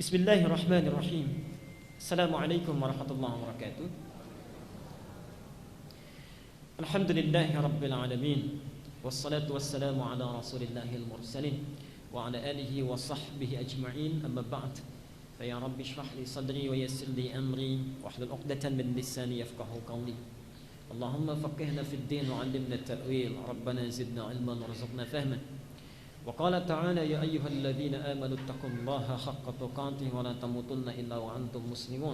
Bismillahirrahmanirrahim. Assalamualaikum warahmatullahi wabarakatuh. Alhamdulillahi rabbil alamin. Wassalatu wassalamu ala rasulillahil mursalin wa ala alihi wa sahbihi ajma'in. Amma ba'd. Fa ya rabbi shrah li sadri wa yassir li amri wahlul 'uqdatan min lisani yafqahu qawli. Allahumma faqihna fid din wa 'allimna at-ta'wil. Rabbana zidna 'ilman warzuqna fahman. وقال تعالى يا أيها الذين آمنوا اتقوا الله حق تقاته ولا تموتن إلا وأنتم مسلمون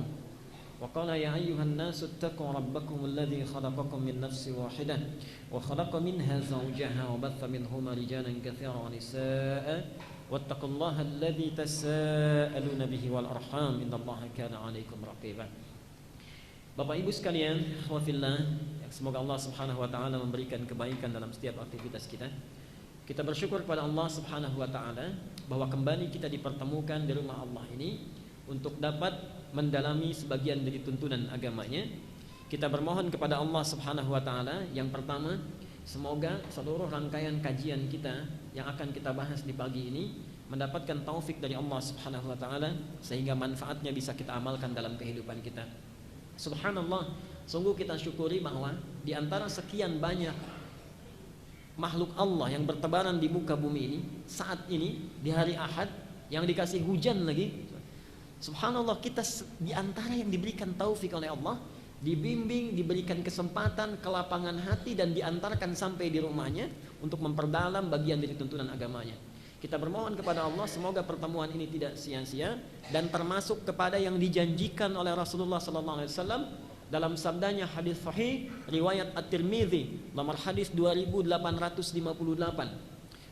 وقال يا أيها الناس اتقوا ربكم الذي خلقكم من نفس واحدة وخلق منها زوجها وبث منهما رجالا كثيرا ونساء واتقوا الله الذي تساءلون به والأرحام إن الله كان عليكم رقيبا. Bapak Ibu sekalian, khawafillah, semoga Allah Subhanahu wa taala memberikan kebaikan dalam setiap aktivitas kita. Kita bersyukur kepada Allah Subhanahu wa taala bahwa kembali kita dipertemukan di rumah Allah ini untuk dapat mendalami sebagian dari tuntunan agamanya. Kita bermohon kepada Allah Subhanahu wa taala yang pertama, semoga seluruh rangkaian kajian kita yang akan kita bahas di pagi ini mendapatkan taufik dari Allah Subhanahu wa taala sehingga manfaatnya bisa kita amalkan dalam kehidupan kita. Subhanallah, sungguh kita syukuri bahwa di antara sekian banyak makhluk Allah yang bertebaran di muka bumi ini saat ini di hari Ahad yang dikasih hujan lagi, subhanallah, kita di antara yang diberikan taufik oleh Allah, dibimbing, diberikan kesempatan, kelapangan hati dan diantarkan sampai di rumahnya untuk memperdalam bagian dari tuntunan agamanya. Kita bermohon kepada Allah semoga pertemuan ini tidak sia-sia dan termasuk kepada yang dijanjikan oleh Rasulullah sallallahu alaihi wasallam dalam sabdanya hadis sahih riwayat At-Tirmidzi nomor hadis 2858.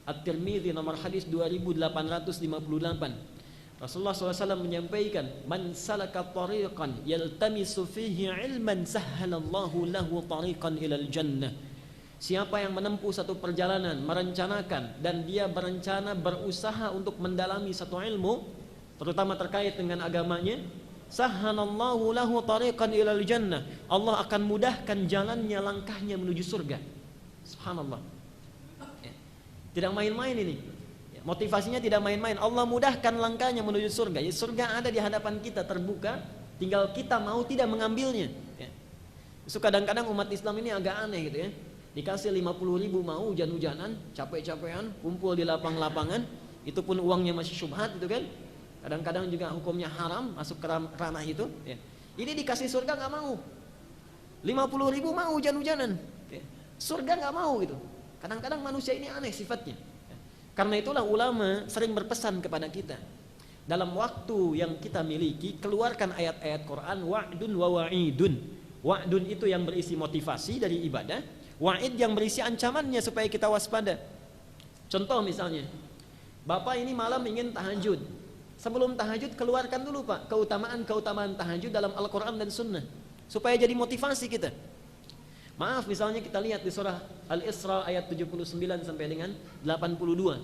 At-Tirmidzi nomor hadis 2858. Rasulullah SAW menyampaikan, "Man salaka tariqan yaltamisu fihi ilman sahhalallahu lahu tariqan ilal jannah." Siapa yang menempuh satu perjalanan, merencanakan dan dia berencana berusaha untuk mendalami satu ilmu terutama terkait dengan agamanya, sahhanallahu lahu tariqan ilal jannah. Allah akan mudahkan jalannya, langkahnya menuju surga. Subhanallah. Tidak main-main ini. Motivasinya tidak main-main. Allah mudahkan langkahnya menuju surga. Ya, surga ada di hadapan kita terbuka, tinggal kita mau tidak mengambilnya. So kadang-kadang umat Islam ini agak aneh gitu ya. Dikasih 50.000 mau hujan-hujanan, capek-capekan, kumpul di lapang-lapangan, itu pun uangnya masih syubhat gitu kan. Kadang-kadang juga hukumnya haram masuk ke ranah itu. Ya. Ini dikasih surga nggak mau. 50.000 mau hujan-hujanan. Ya. Surga nggak mau gitu. Kadang-kadang manusia ini aneh sifatnya. Ya. Karena itulah ulama sering berpesan kepada kita. Dalam waktu yang kita miliki, keluarkan ayat-ayat Quran wa'dun wa wa'idun. Wa'dun itu yang berisi motivasi dari ibadah. Wa'id yang berisi ancamannya supaya kita waspada. Contoh misalnya, Bapak ini malam ingin tahajud. Sebelum tahajud keluarkan dulu Pak keutamaan tahajud dalam Al-Quran dan Sunnah supaya jadi motivasi kita. Maaf, misalnya kita lihat di surah Al-Isra ayat 79 sampai dengan 82.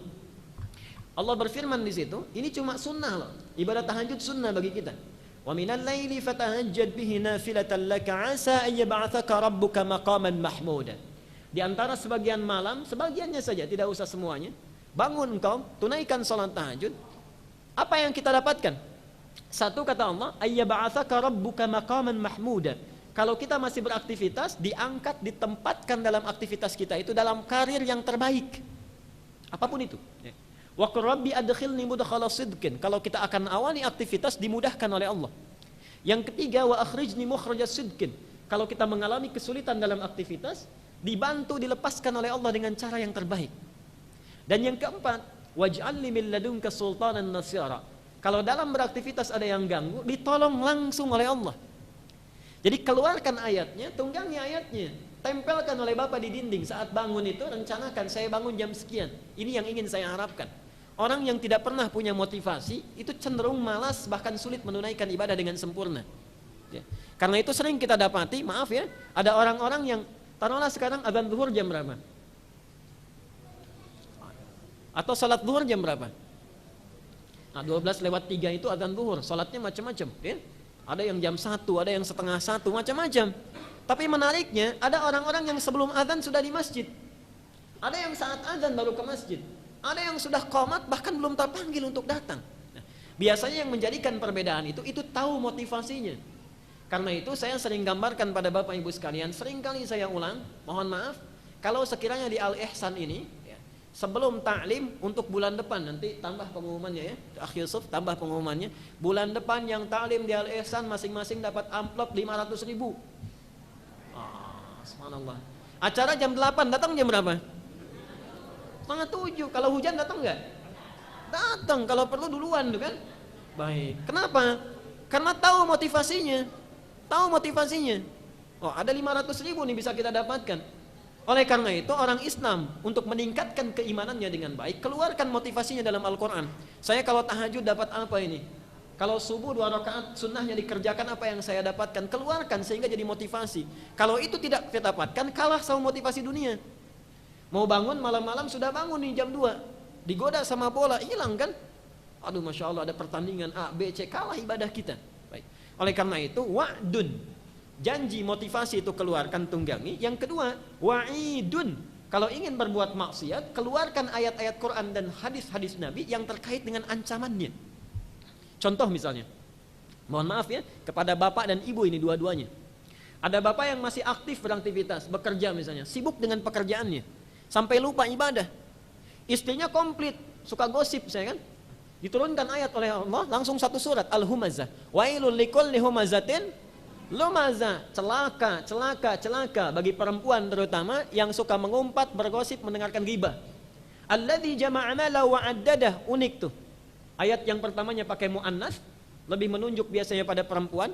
Allah berfirman di situ, ini cuma sunnah loh. Ibadah tahajud sunnah bagi kita. Wa minal laili fatahajjad bihi nafilatan laka asa ay yab'atsaka rabbuka maqaman mahmuda. Di antara sebagian malam, sebagiannya saja, tidak usah semuanya, bangun engkau, tunaikan salat tahajud. Apa yang kita dapatkan? Satu, kata Allah, ayyab'atsaka rabbuka maqaman mahmuda. Kalau kita masih beraktivitas, diangkat, ditempatkan dalam aktivitas kita itu dalam karir yang terbaik. Apapun itu. Wa qur rabbi adkhilni mudkhala sidqin. Kalau kita akan awali aktivitas dimudahkan oleh Allah. Yang ketiga, wa akhrijni mukhraja sidqin. Kalau kita mengalami kesulitan dalam aktivitas, dibantu, dilepaskan oleh Allah dengan cara yang terbaik. Dan yang keempat, waj'alni min ladunka sultanan nasira. Kalau dalam beraktivitas ada yang ganggu, ditolong langsung oleh Allah. Jadi keluarkan ayatnya, tunggangi ayatnya, tempelkan oleh Bapak di dinding saat bangun itu, rencanakan saya bangun jam sekian. Ini yang ingin saya harapkan. Orang yang tidak pernah punya motivasi itu cenderung malas, bahkan sulit menunaikan ibadah dengan sempurna. Ya. Karena itu sering kita dapati, maaf ya, ada orang-orang yang taruhlah sekarang azan zuhur jam berapa? Atau salat zuhur jam berapa? Nah, 12:03 itu azan zuhur, salatnya macam-macam, ya? Ada yang jam 1, ada yang setengah 1, macam-macam. Tapi menariknya, ada orang-orang yang sebelum azan sudah di masjid. Ada yang saat azan baru ke masjid. Ada yang sudah qomat bahkan belum terpanggil untuk datang. Biasanya yang menjadikan perbedaan itu tahu motivasinya. Karena itu saya sering gambarkan pada Bapak Ibu sekalian, sering kali saya ulang, mohon maaf, kalau sekiranya di Al-Ihsan ini, ya, sebelum ta'lim untuk bulan depan, nanti tambah pengumumannya ya, Akh Yusuf tambah pengumumannya, bulan depan yang ta'lim di Al-Ihsan masing-masing dapat amplop 500.000. Subhanallah. Acara jam 8, datang jam berapa? Setengah 7, kalau hujan datang enggak? Datang, kalau perlu duluan tuh kan. Baik, kenapa? Karena tahu motivasinya. Tahu motivasinya. Oh, ada 500.000 nih bisa kita dapatkan. Oleh karena itu orang Islam untuk meningkatkan keimanannya dengan baik, keluarkan motivasinya dalam Al-Quran. Saya kalau tahajud dapat apa ini? Kalau subuh 2 rakaat sunnahnya dikerjakan, apa yang saya dapatkan? Keluarkan sehingga jadi motivasi. Kalau itu tidak kita dapatkan, kalah sama motivasi dunia. Mau bangun malam-malam sudah bangun nih jam 2. Digoda sama bola, hilang kan? Aduh, Masya Allah ada pertandingan A, B, C, kalah ibadah kita. Baik. Oleh karena itu, wa'dun, janji motivasi itu keluarkan, tunggangi. Yang kedua, wa'idun, kalau ingin berbuat maksiat, keluarkan ayat-ayat Quran dan hadis-hadis Nabi yang terkait dengan ancamannya. Contoh misalnya, mohon maaf ya, kepada bapak dan ibu ini dua-duanya. Ada bapak yang masih aktif beraktivitas, bekerja misalnya, sibuk dengan pekerjaannya, sampai lupa ibadah. Istrinya komplit, suka gosip saya kan. Diturunkan ayat oleh Allah, langsung satu surat, Al-Humazah. Wailul likulli humazatin lumazah, celaka, celaka, celaka bagi perempuan terutama yang suka mengumpat, bergosip, mendengarkan ghibah. Alladzi jama'a mala wa 'addadah, unik tuh. Ayat yang pertamanya pakai muannas, lebih menunjuk biasanya pada perempuan.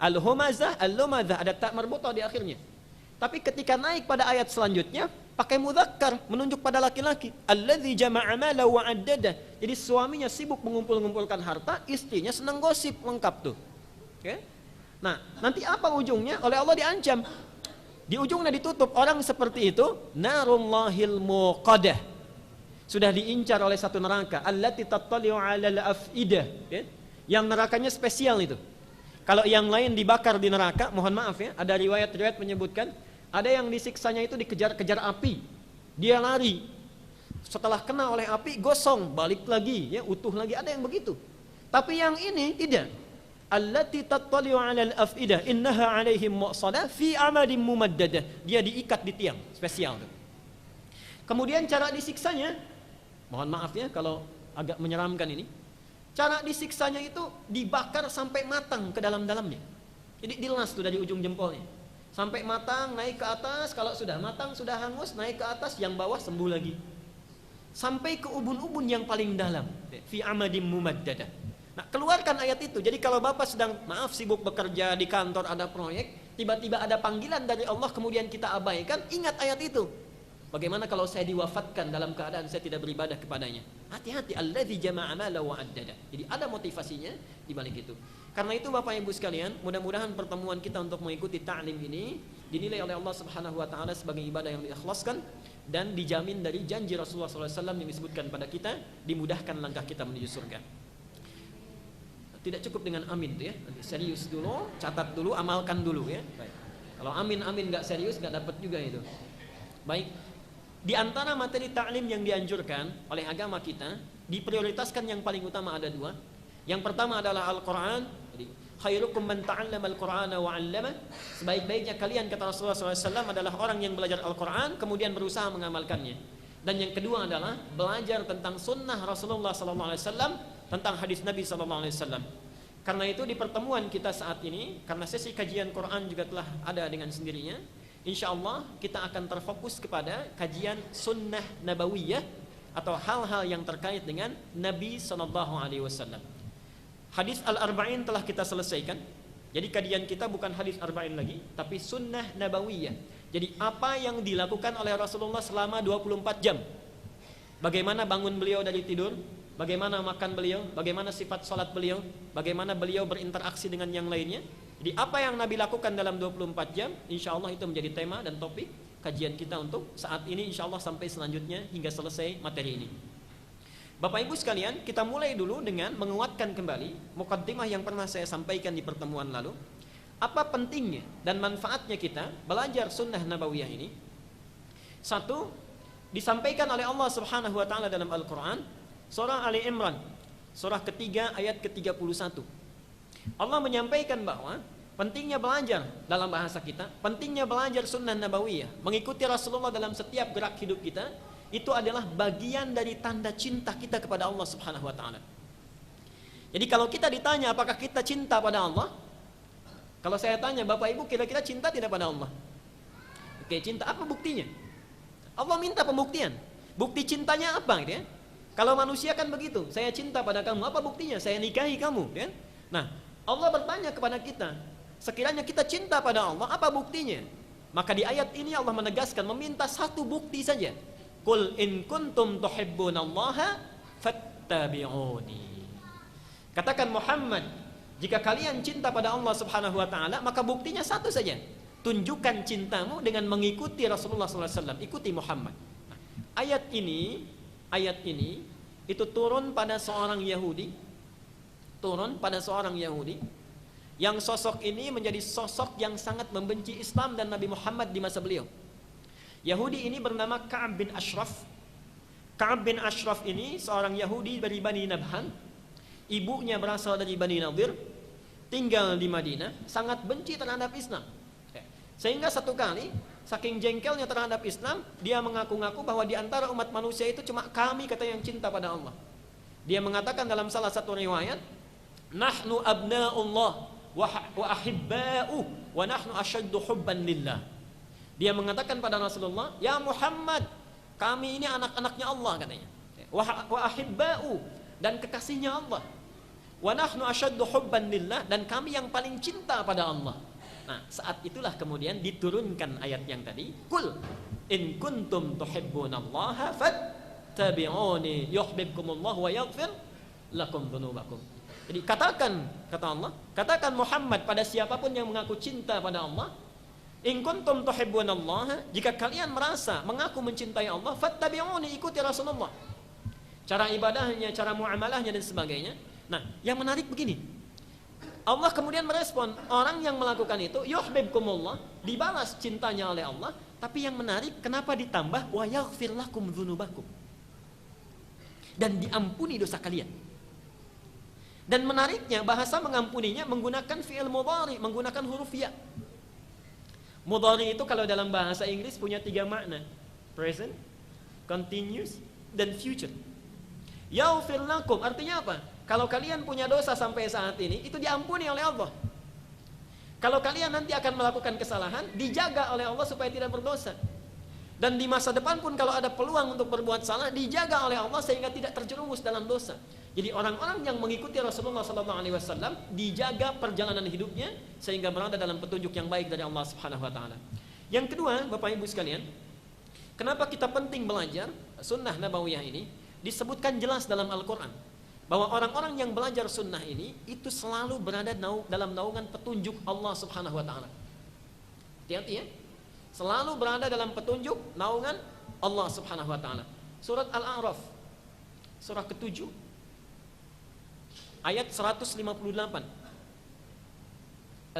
Al-Humazah, Al-Lumazah, ada tak marbuthah di akhirnya. Tapi ketika naik pada ayat selanjutnya pakai mudzakkar, menunjuk pada laki-laki. Alladzi jama'a mala wa 'addadah. Jadi suaminya sibuk mengumpul-ngumpulkan harta, istrinya senang gosip, lengkap tuh. Oke? Nah, nanti apa ujungnya? Oleh Allah diancam. Di ujungnya ditutup, orang seperti itu narullahil muqadah. Sudah diincar oleh satu neraka, allati tattali'u 'alal afidah, ya? Yang nerakanya spesial itu. Kalau yang lain dibakar di neraka, mohon maaf ya, ada riwayat-riwayat menyebutkan ada yang disiksanya itu dikejar-kejar api, dia lari, setelah kena oleh api gosong, balik lagi, ya utuh lagi, ada yang begitu. Tapi yang ini tidak. Allati tattali'u 'alal afidah, innaha 'alaihim mu'sadah fi amadin mumaddadah. Dia diikat di tiang spesial. Kemudian cara disiksanya, mohon maaf ya kalau agak menyeramkan ini. Cara disiksanya itu dibakar sampai matang ke dalam-dalamnya. Jadi dilas tuh dari ujung jempolnya sampai matang, naik ke atas. Kalau sudah matang, sudah hangus, naik ke atas, yang bawah sembuh lagi sampai ke ubun-ubun yang paling dalam, fi amadim mumaddadah. Nah, keluarkan ayat itu. Jadi kalau bapak sedang sibuk bekerja di kantor, ada proyek, tiba-tiba ada panggilan dari Allah, kemudian kita abaikan, ingat ayat itu. Bagaimana kalau saya diwafatkan dalam keadaan saya tidak beribadah kepadanya? Hati-hati, alladzi jama'a mala wa 'addada. Jadi ada motivasinya di balik itu. Karena itu Bapak Ibu sekalian, mudah-mudahan pertemuan kita untuk mengikuti ta'lim ini dinilai oleh Allah Subhanahu wa taala sebagai ibadah yang diikhlaskan dan dijamin dari janji Rasulullah SAW yang disebutkan pada kita, dimudahkan langkah kita menuju surga. Tidak cukup dengan amin tuh ya. Nanti serius dulu, catat dulu, amalkan dulu ya. Baik. Kalau amin enggak serius enggak dapat juga itu. Baik. Di antara materi ta'lim yang dianjurkan oleh agama kita, diprioritaskan yang paling utama ada 2. Yang pertama adalah Al-Quran. Jadi, khairukum man ta'allama al-Qur'ana wa 'allama. Sebaik-baiknya kalian, kata Rasulullah SAW, adalah orang yang belajar Al-Quran kemudian berusaha mengamalkannya. Dan yang kedua adalah belajar tentang sunnah Rasulullah SAW, tentang hadis Nabi SAW. Karena itu di pertemuan kita saat ini, karena sesi kajian Quran juga telah ada dengan sendirinya, insya Allah kita akan terfokus kepada kajian sunnah nabawiyah atau hal-hal yang terkait dengan Nabi SAW. Hadis Al-Arba'in telah kita selesaikan. Jadi kajian kita bukan hadis Arba'in lagi, tapi sunnah nabawiyah. Jadi apa yang dilakukan oleh Rasulullah selama 24 jam. Bagaimana bangun beliau dari tidur, bagaimana makan beliau, bagaimana sifat sholat beliau, bagaimana beliau berinteraksi dengan yang lainnya. Jadi apa yang Nabi lakukan dalam 24 jam, insya Allah itu menjadi tema dan topik kajian kita untuk saat ini, insya Allah sampai selanjutnya hingga selesai materi ini. Bapak Ibu sekalian, kita mulai dulu dengan menguatkan kembali muqaddimah yang pernah saya sampaikan di pertemuan lalu. Apa pentingnya dan manfaatnya kita belajar sunnah nabawiyah ini? Satu, disampaikan oleh Allah Subhanahu wa taala dalam Al-Qur'an, surah Ali Imran surah ketiga ayat ke-31. Allah menyampaikan bahwa pentingnya belajar dalam bahasa kita, pentingnya belajar sunnah nabawiyah, mengikuti Rasulullah dalam setiap gerak hidup kita, itu adalah bagian dari tanda cinta kita kepada Allah Subhanahu wa taala. Jadi kalau kita ditanya apakah kita cinta pada Allah, kalau saya tanya Bapak Ibu kira-kira cinta tidak pada Allah? Oke, cinta, apa buktinya? Allah minta pembuktian. Bukti cintanya apa gitu ya? Kalau manusia kan begitu, saya cinta pada kamu, apa buktinya? Saya nikahi kamu, kan? Nah, Allah bertanya kepada kita, sekiranya kita cinta pada Allah, apa buktinya? Maka di ayat ini Allah menegaskan, meminta satu bukti saja. Qul in kuntum tuhibbunallaha fattabi'uni. Katakan Muhammad, jika kalian cinta pada Allah Subhanahu wa taala, maka buktinya satu saja. Tunjukkan cintamu dengan mengikuti Rasulullah SAW, ikuti Muhammad. Nah, ayat ini itu turun pada seorang Yahudi, yang sosok ini menjadi sosok yang sangat membenci Islam dan Nabi Muhammad di masa beliau. Yahudi ini bernama Ka'ab bin Ashraf. Ka'ab bin Ashraf ini seorang Yahudi dari Bani Nabhan. Ibunya berasal dari Bani Nadir, tinggal di Madinah, sangat benci terhadap Islam. Sehingga satu kali, saking jengkelnya terhadap Islam, dia mengaku-ngaku bahwa di antara umat manusia itu cuma kami kata yang cinta pada Allah. Dia mengatakan dalam salah satu riwayat, nahnu abna'ullah wa ahibba'u wa nahnu asyaddu hubban lillah. Dia mengatakan pada Rasulullah, ya Muhammad, kami ini anak-anaknya Allah katanya. Wa ahibba'u, dan kekasihnya Allah. Wa nahnu asyaddu hubban lillah, dan kami yang paling cinta pada Allah. Nah, saat itulah kemudian diturunkan ayat yang tadi, Qul in kuntum tuhibbunallaha fattabi'uni yuhibbukumullah wa yaghfir lakum dzunubakum. Jadi katakan, kata Allah, katakan Muhammad pada siapapun yang mengaku cinta pada Allah, in kuntum tuhibbunallaha, jika kalian merasa mengaku mencintai Allah, fattabi'uni, ikuti Rasulullah. Cara ibadahnya, cara muamalahnya dan sebagainya. Nah, yang menarik begini, Allah kemudian merespon orang yang melakukan itu, yuhibbukumullah, dibalas cintanya oleh Allah. Tapi yang menarik, kenapa ditambah wa yaghfir lakum dzunubakum, dan diampuni dosa kalian. Dan menariknya, bahasa mengampuninya menggunakan fi'il mudhari, menggunakan huruf ya. Mudhari itu kalau dalam bahasa Inggris punya 3 makna: present, continuous, dan future. Yaghfir lakum artinya apa? Kalau kalian punya dosa sampai saat ini, itu diampuni oleh Allah. Kalau kalian nanti akan melakukan kesalahan, dijaga oleh Allah supaya tidak berdosa. Dan di masa depan pun kalau ada peluang untuk berbuat salah, dijaga oleh Allah sehingga tidak terjerumus dalam dosa. Jadi orang-orang yang mengikuti Rasulullah SAW dijaga perjalanan hidupnya sehingga berada dalam petunjuk yang baik dari Allah Subhanahu Wa Taala. Yang kedua, Bapak Ibu sekalian, kenapa kita penting belajar sunnah nabawiyah ini? Disebutkan jelas dalam Al-Quran bahwa orang-orang yang belajar sunnah ini itu selalu berada dalam naungan petunjuk Allah Subhanahu Wa Taala. Hati-hati ya, selalu berada dalam petunjuk naungan Allah Subhanahu Wa Taala. Surat Al-A'raf, surah ke-7, ayat 158.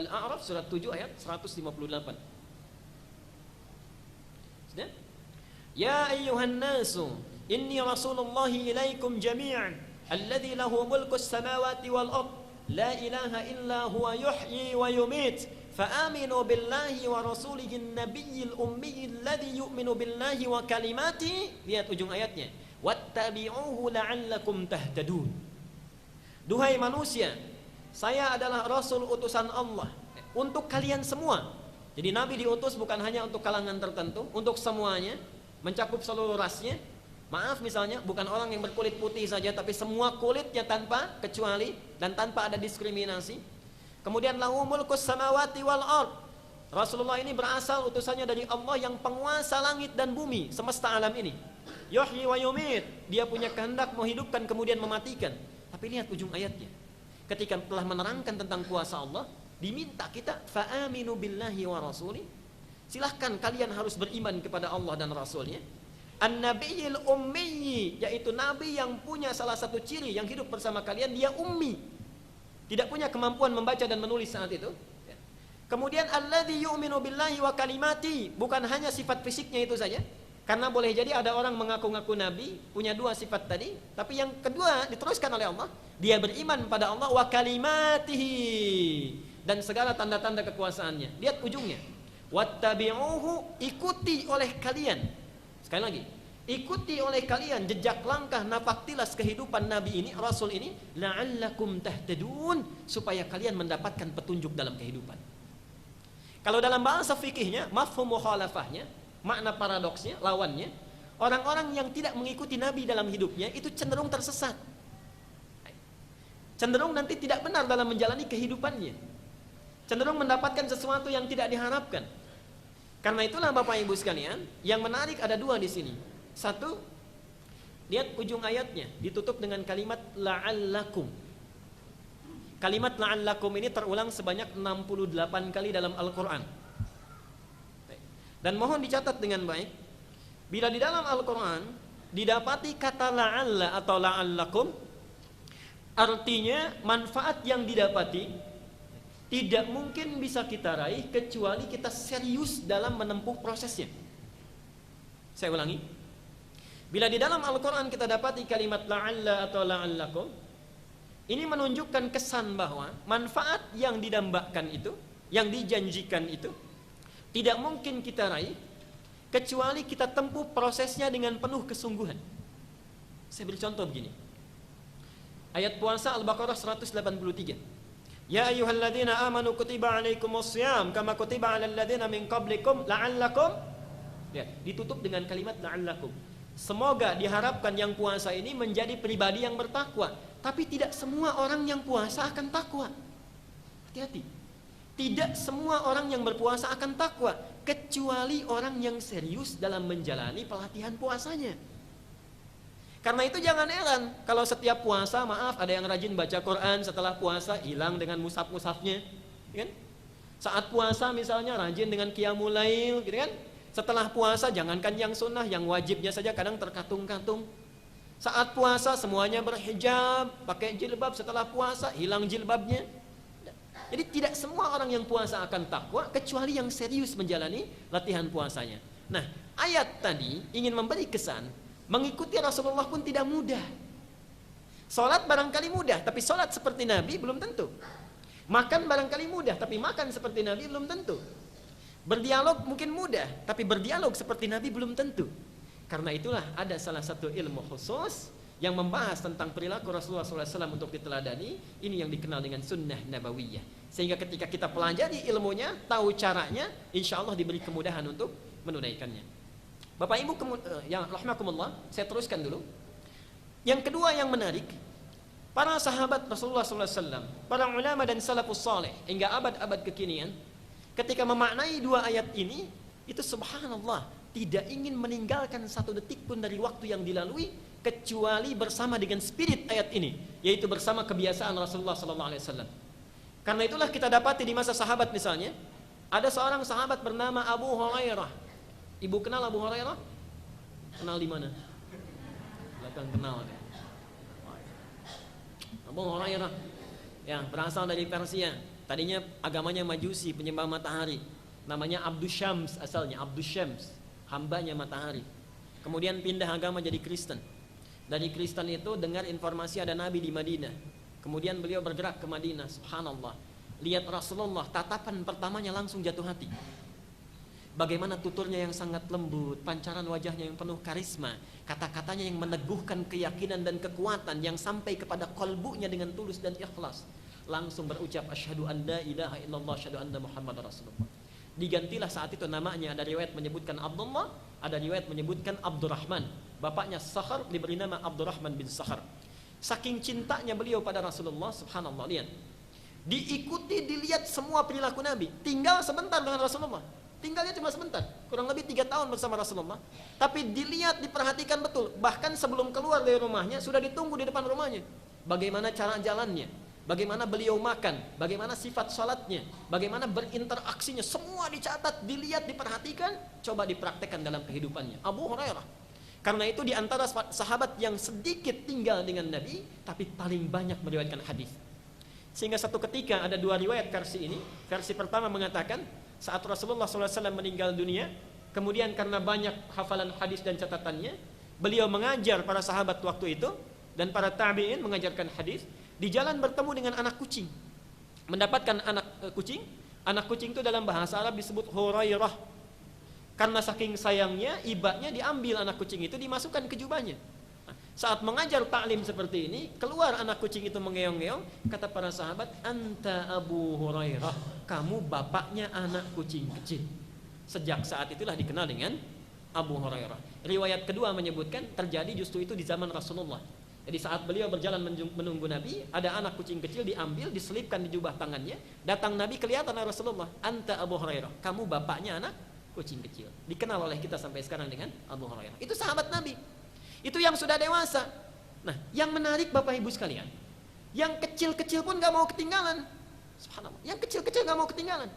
Al-A'raf surat 7 ayat 158. Sudah? Ya ayyuhan nasu inni rasulullahi ilaikum jami'an alladzi lahu mulkus samawati wal ard la ilaha illa huwa yuhyi wa yumit fa aminu billahi wa rasulihi an-nabiyyil ummi alladzi yu'minu billahi wa kalimati. Lihat ujung ayatnya, wattabi'uhu la'allakum tahtadun. Duhai manusia, saya adalah rasul utusan Allah untuk kalian semua. Jadi Nabi diutus bukan hanya untuk kalangan tertentu, untuk semuanya, mencakup seluruh rasnya. Maaf misalnya, bukan orang yang berkulit putih saja, tapi semua kulitnya tanpa kecuali dan tanpa ada diskriminasi. Kemudian lahu mulkus samawati wal ard. Rasulullah ini berasal utusannya dari Allah yang penguasa langit dan bumi, semesta alam ini. Yuhyi wa yumit, dia punya kehendak menghidupkan kemudian mematikan. Tapi lihat ujung ayatnya, ketika telah menerangkan tentang kuasa Allah, diminta kita fa'aminu billahi wa rasuli, silahkan kalian harus beriman kepada Allah dan Rasulnya. An-nabiyil ummi, yaitu nabi yang punya salah satu ciri yang hidup bersama kalian, dia ummi, tidak punya kemampuan membaca dan menulis saat itu. Kemudian alladzi yu'minu billahi wa kalimati, bukan hanya sifat fisiknya itu saja, Karena boleh jadi ada orang mengaku-ngaku nabi, punya dua sifat tadi, tapi yang kedua diteruskan oleh Allah, dia beriman pada Allah wa kalimatihi, dan segala tanda-tanda kekuasaannya. Lihat ujungnya. Wattabi'uhu, ikuti oleh kalian. Sekali lagi, ikuti oleh kalian jejak langkah napak tilas kehidupan nabi ini, rasul ini, la'allakum tahtadun, supaya kalian mendapatkan petunjuk dalam kehidupan. Kalau dalam bahasa fikihnya, mafhum mukhalafahnya, makna paradoksnya, lawannya, orang-orang yang tidak mengikuti Nabi dalam hidupnya itu cenderung tersesat, cenderung nanti tidak benar dalam menjalani kehidupannya, cenderung mendapatkan sesuatu yang tidak diharapkan. Karena itulah Bapak Ibu sekalian, yang menarik ada dua di sini. Satu, lihat ujung ayatnya ditutup dengan kalimat la'allakum. Kalimat la'allakum ini terulang sebanyak 68 kali dalam Al-Quran. Dan mohon dicatat dengan baik, bila di dalam Al-Quran didapati kata la'alla atau la'allakum, artinya manfaat yang didapati tidak mungkin bisa kita raih kecuali kita serius dalam menempuh prosesnya. Saya ulangi, bila di dalam Al-Quran kita dapati kalimat la'alla atau la'allakum, ini menunjukkan kesan bahwa manfaat yang didambakan itu, yang dijanjikan itu, tidak mungkin kita raih kecuali kita tempuh prosesnya dengan penuh kesungguhan. Saya beri contoh begini. Ayat puasa Al-Baqarah 183. Ya ayyuhalladzina amanu kutiba alaikumussyam kama kutiba alal ladzina min qablikum la'allakum. Ya, ditutup dengan kalimat la'allakum. Semoga diharapkan yang puasa ini menjadi pribadi yang bertakwa. Tapi tidak semua orang yang puasa akan takwa. Hati-hati. Tidak semua orang yang berpuasa akan takwa, kecuali orang yang serius dalam menjalani pelatihan puasanya. Karena itu jangan heran kalau setiap puasa, maaf, ada yang rajin baca Quran, setelah puasa hilang dengan mushaf-mushafnya, kan? Saat puasa misalnya rajin dengan qiyamul lail, gitu kan? Setelah puasa jangankan yang sunnah, yang wajibnya saja kadang terkatung-katung. Saat puasa semuanya berhijab, pakai jilbab, setelah puasa hilang jilbabnya. Jadi tidak semua orang yang puasa akan takwa kecuali yang serius menjalani latihan puasanya. Nah, ayat tadi ingin memberi kesan mengikuti Rasulullah pun tidak mudah. Salat barangkali mudah, tapi salat seperti Nabi belum tentu. Makan barangkali mudah, tapi makan seperti Nabi belum tentu. Berdialog mungkin mudah, tapi berdialog seperti Nabi belum tentu. Karena itulah ada salah satu ilmu khusus yang membahas tentang perilaku Rasulullah SAW untuk diteladani. Ini yang dikenal dengan sunnah nabawiyah. Sehingga ketika kita pelajari ilmunya, tahu caranya, insya Allah diberi kemudahan untuk menunaikannya. Bapak Ibu yang rahmakumullah, saya teruskan dulu. Yang kedua yang menarik, para sahabat Rasulullah SAW, para ulama dan salafus saleh hingga abad-abad kekinian, ketika memaknai dua ayat ini, itu subhanallah, tidak ingin meninggalkan satu detik pun dari waktu yang dilalui, kecuali bersama dengan spirit ayat ini, yaitu bersama kebiasaan Rasulullah SAW. Karena itulah kita dapati di masa sahabat misalnya, ada seorang sahabat bernama Abu Hurairah. Ibu kenal Abu Hurairah? Kenal di mana? Belakang kenal. Abu Hurairah yang berasal dari Persia. Tadinya agamanya Majusi, penyembah matahari. Namanya Abdus Syams asalnya, Abdus Syams, hambanya matahari. Kemudian pindah agama jadi Kristen. Dari Kristen itu dengar informasi ada Nabi di Madinah. Kemudian beliau bergerak ke Madinah. Subhanallah, lihat Rasulullah, tatapan pertamanya langsung jatuh hati. Bagaimana tuturnya yang sangat lembut, pancaran wajahnya yang penuh karisma, kata-katanya yang meneguhkan keyakinan dan kekuatan yang sampai kepada kolbunya dengan tulus dan ikhlas. Langsung berucap asyhadu an la ilaha illallah asyhadu anna muhammadar rasulullah. Digantilah saat itu namanya, ada riwayat menyebutkan Abdullah, ada riwayat menyebutkan Abdurrahman. Bapaknya Sakhar diberi nama Abdurrahman bin Sakhar. Saking cintanya beliau pada Rasulullah, subhanallah, lihat. Diikuti, dilihat semua perilaku Nabi. Tinggal sebentar dengan Rasulullah. Tinggalnya cuma sebentar, kurang lebih 3 tahun bersama Rasulullah. Tapi dilihat, diperhatikan betul. Bahkan sebelum keluar dari rumahnya, sudah ditunggu di depan rumahnya. Bagaimana cara jalannya, bagaimana beliau makan, bagaimana sifat sholatnya, bagaimana berinteraksinya. Semua dicatat, dilihat, diperhatikan. Coba dipraktekkan dalam kehidupannya. Abu Hurairah. Karena itu di antara sahabat yang sedikit tinggal dengan Nabi, tapi paling banyak meriwayatkan hadis. Sehingga satu ketika ada dua riwayat versi ini. Versi pertama mengatakan, saat Rasulullah SAW meninggal dunia, Kemudian karena banyak hafalan hadis dan catatannya, beliau mengajar para sahabat waktu itu dan para tabi'in mengajarkan hadis. Di jalan bertemu dengan anak kucing. Mendapatkan anak kucing. Anak kucing itu dalam bahasa Arab disebut Hurairah. Karena saking sayangnya, ibaknya diambil anak kucing itu, dimasukkan ke jubahnya. Saat mengajar taklim seperti ini, keluar anak kucing itu mengeong-ngeong, kata para sahabat, "Anta Abu Hurairah, kamu bapaknya anak kucing kecil." Sejak saat itulah dikenal dengan Abu Hurairah. Riwayat kedua menyebutkan terjadi justru itu di zaman Rasulullah. Jadi saat beliau berjalan menunggu Nabi, ada anak kucing kecil diambil, diselipkan di jubah tangannya. Datang Nabi, kelihatan Rasulullah, "Anta Abu Hurairah, kamu bapaknya anak kucing kecil." Dikenal oleh kita sampai sekarang dengan Abu Hurairah. Itu sahabat Nabi. Itu yang sudah dewasa. Nah, yang menarik Bapak Ibu sekalian, yang kecil-kecil pun gak mau ketinggalan. Subhanallah, yang kecil-kecil gak mau ketinggalan.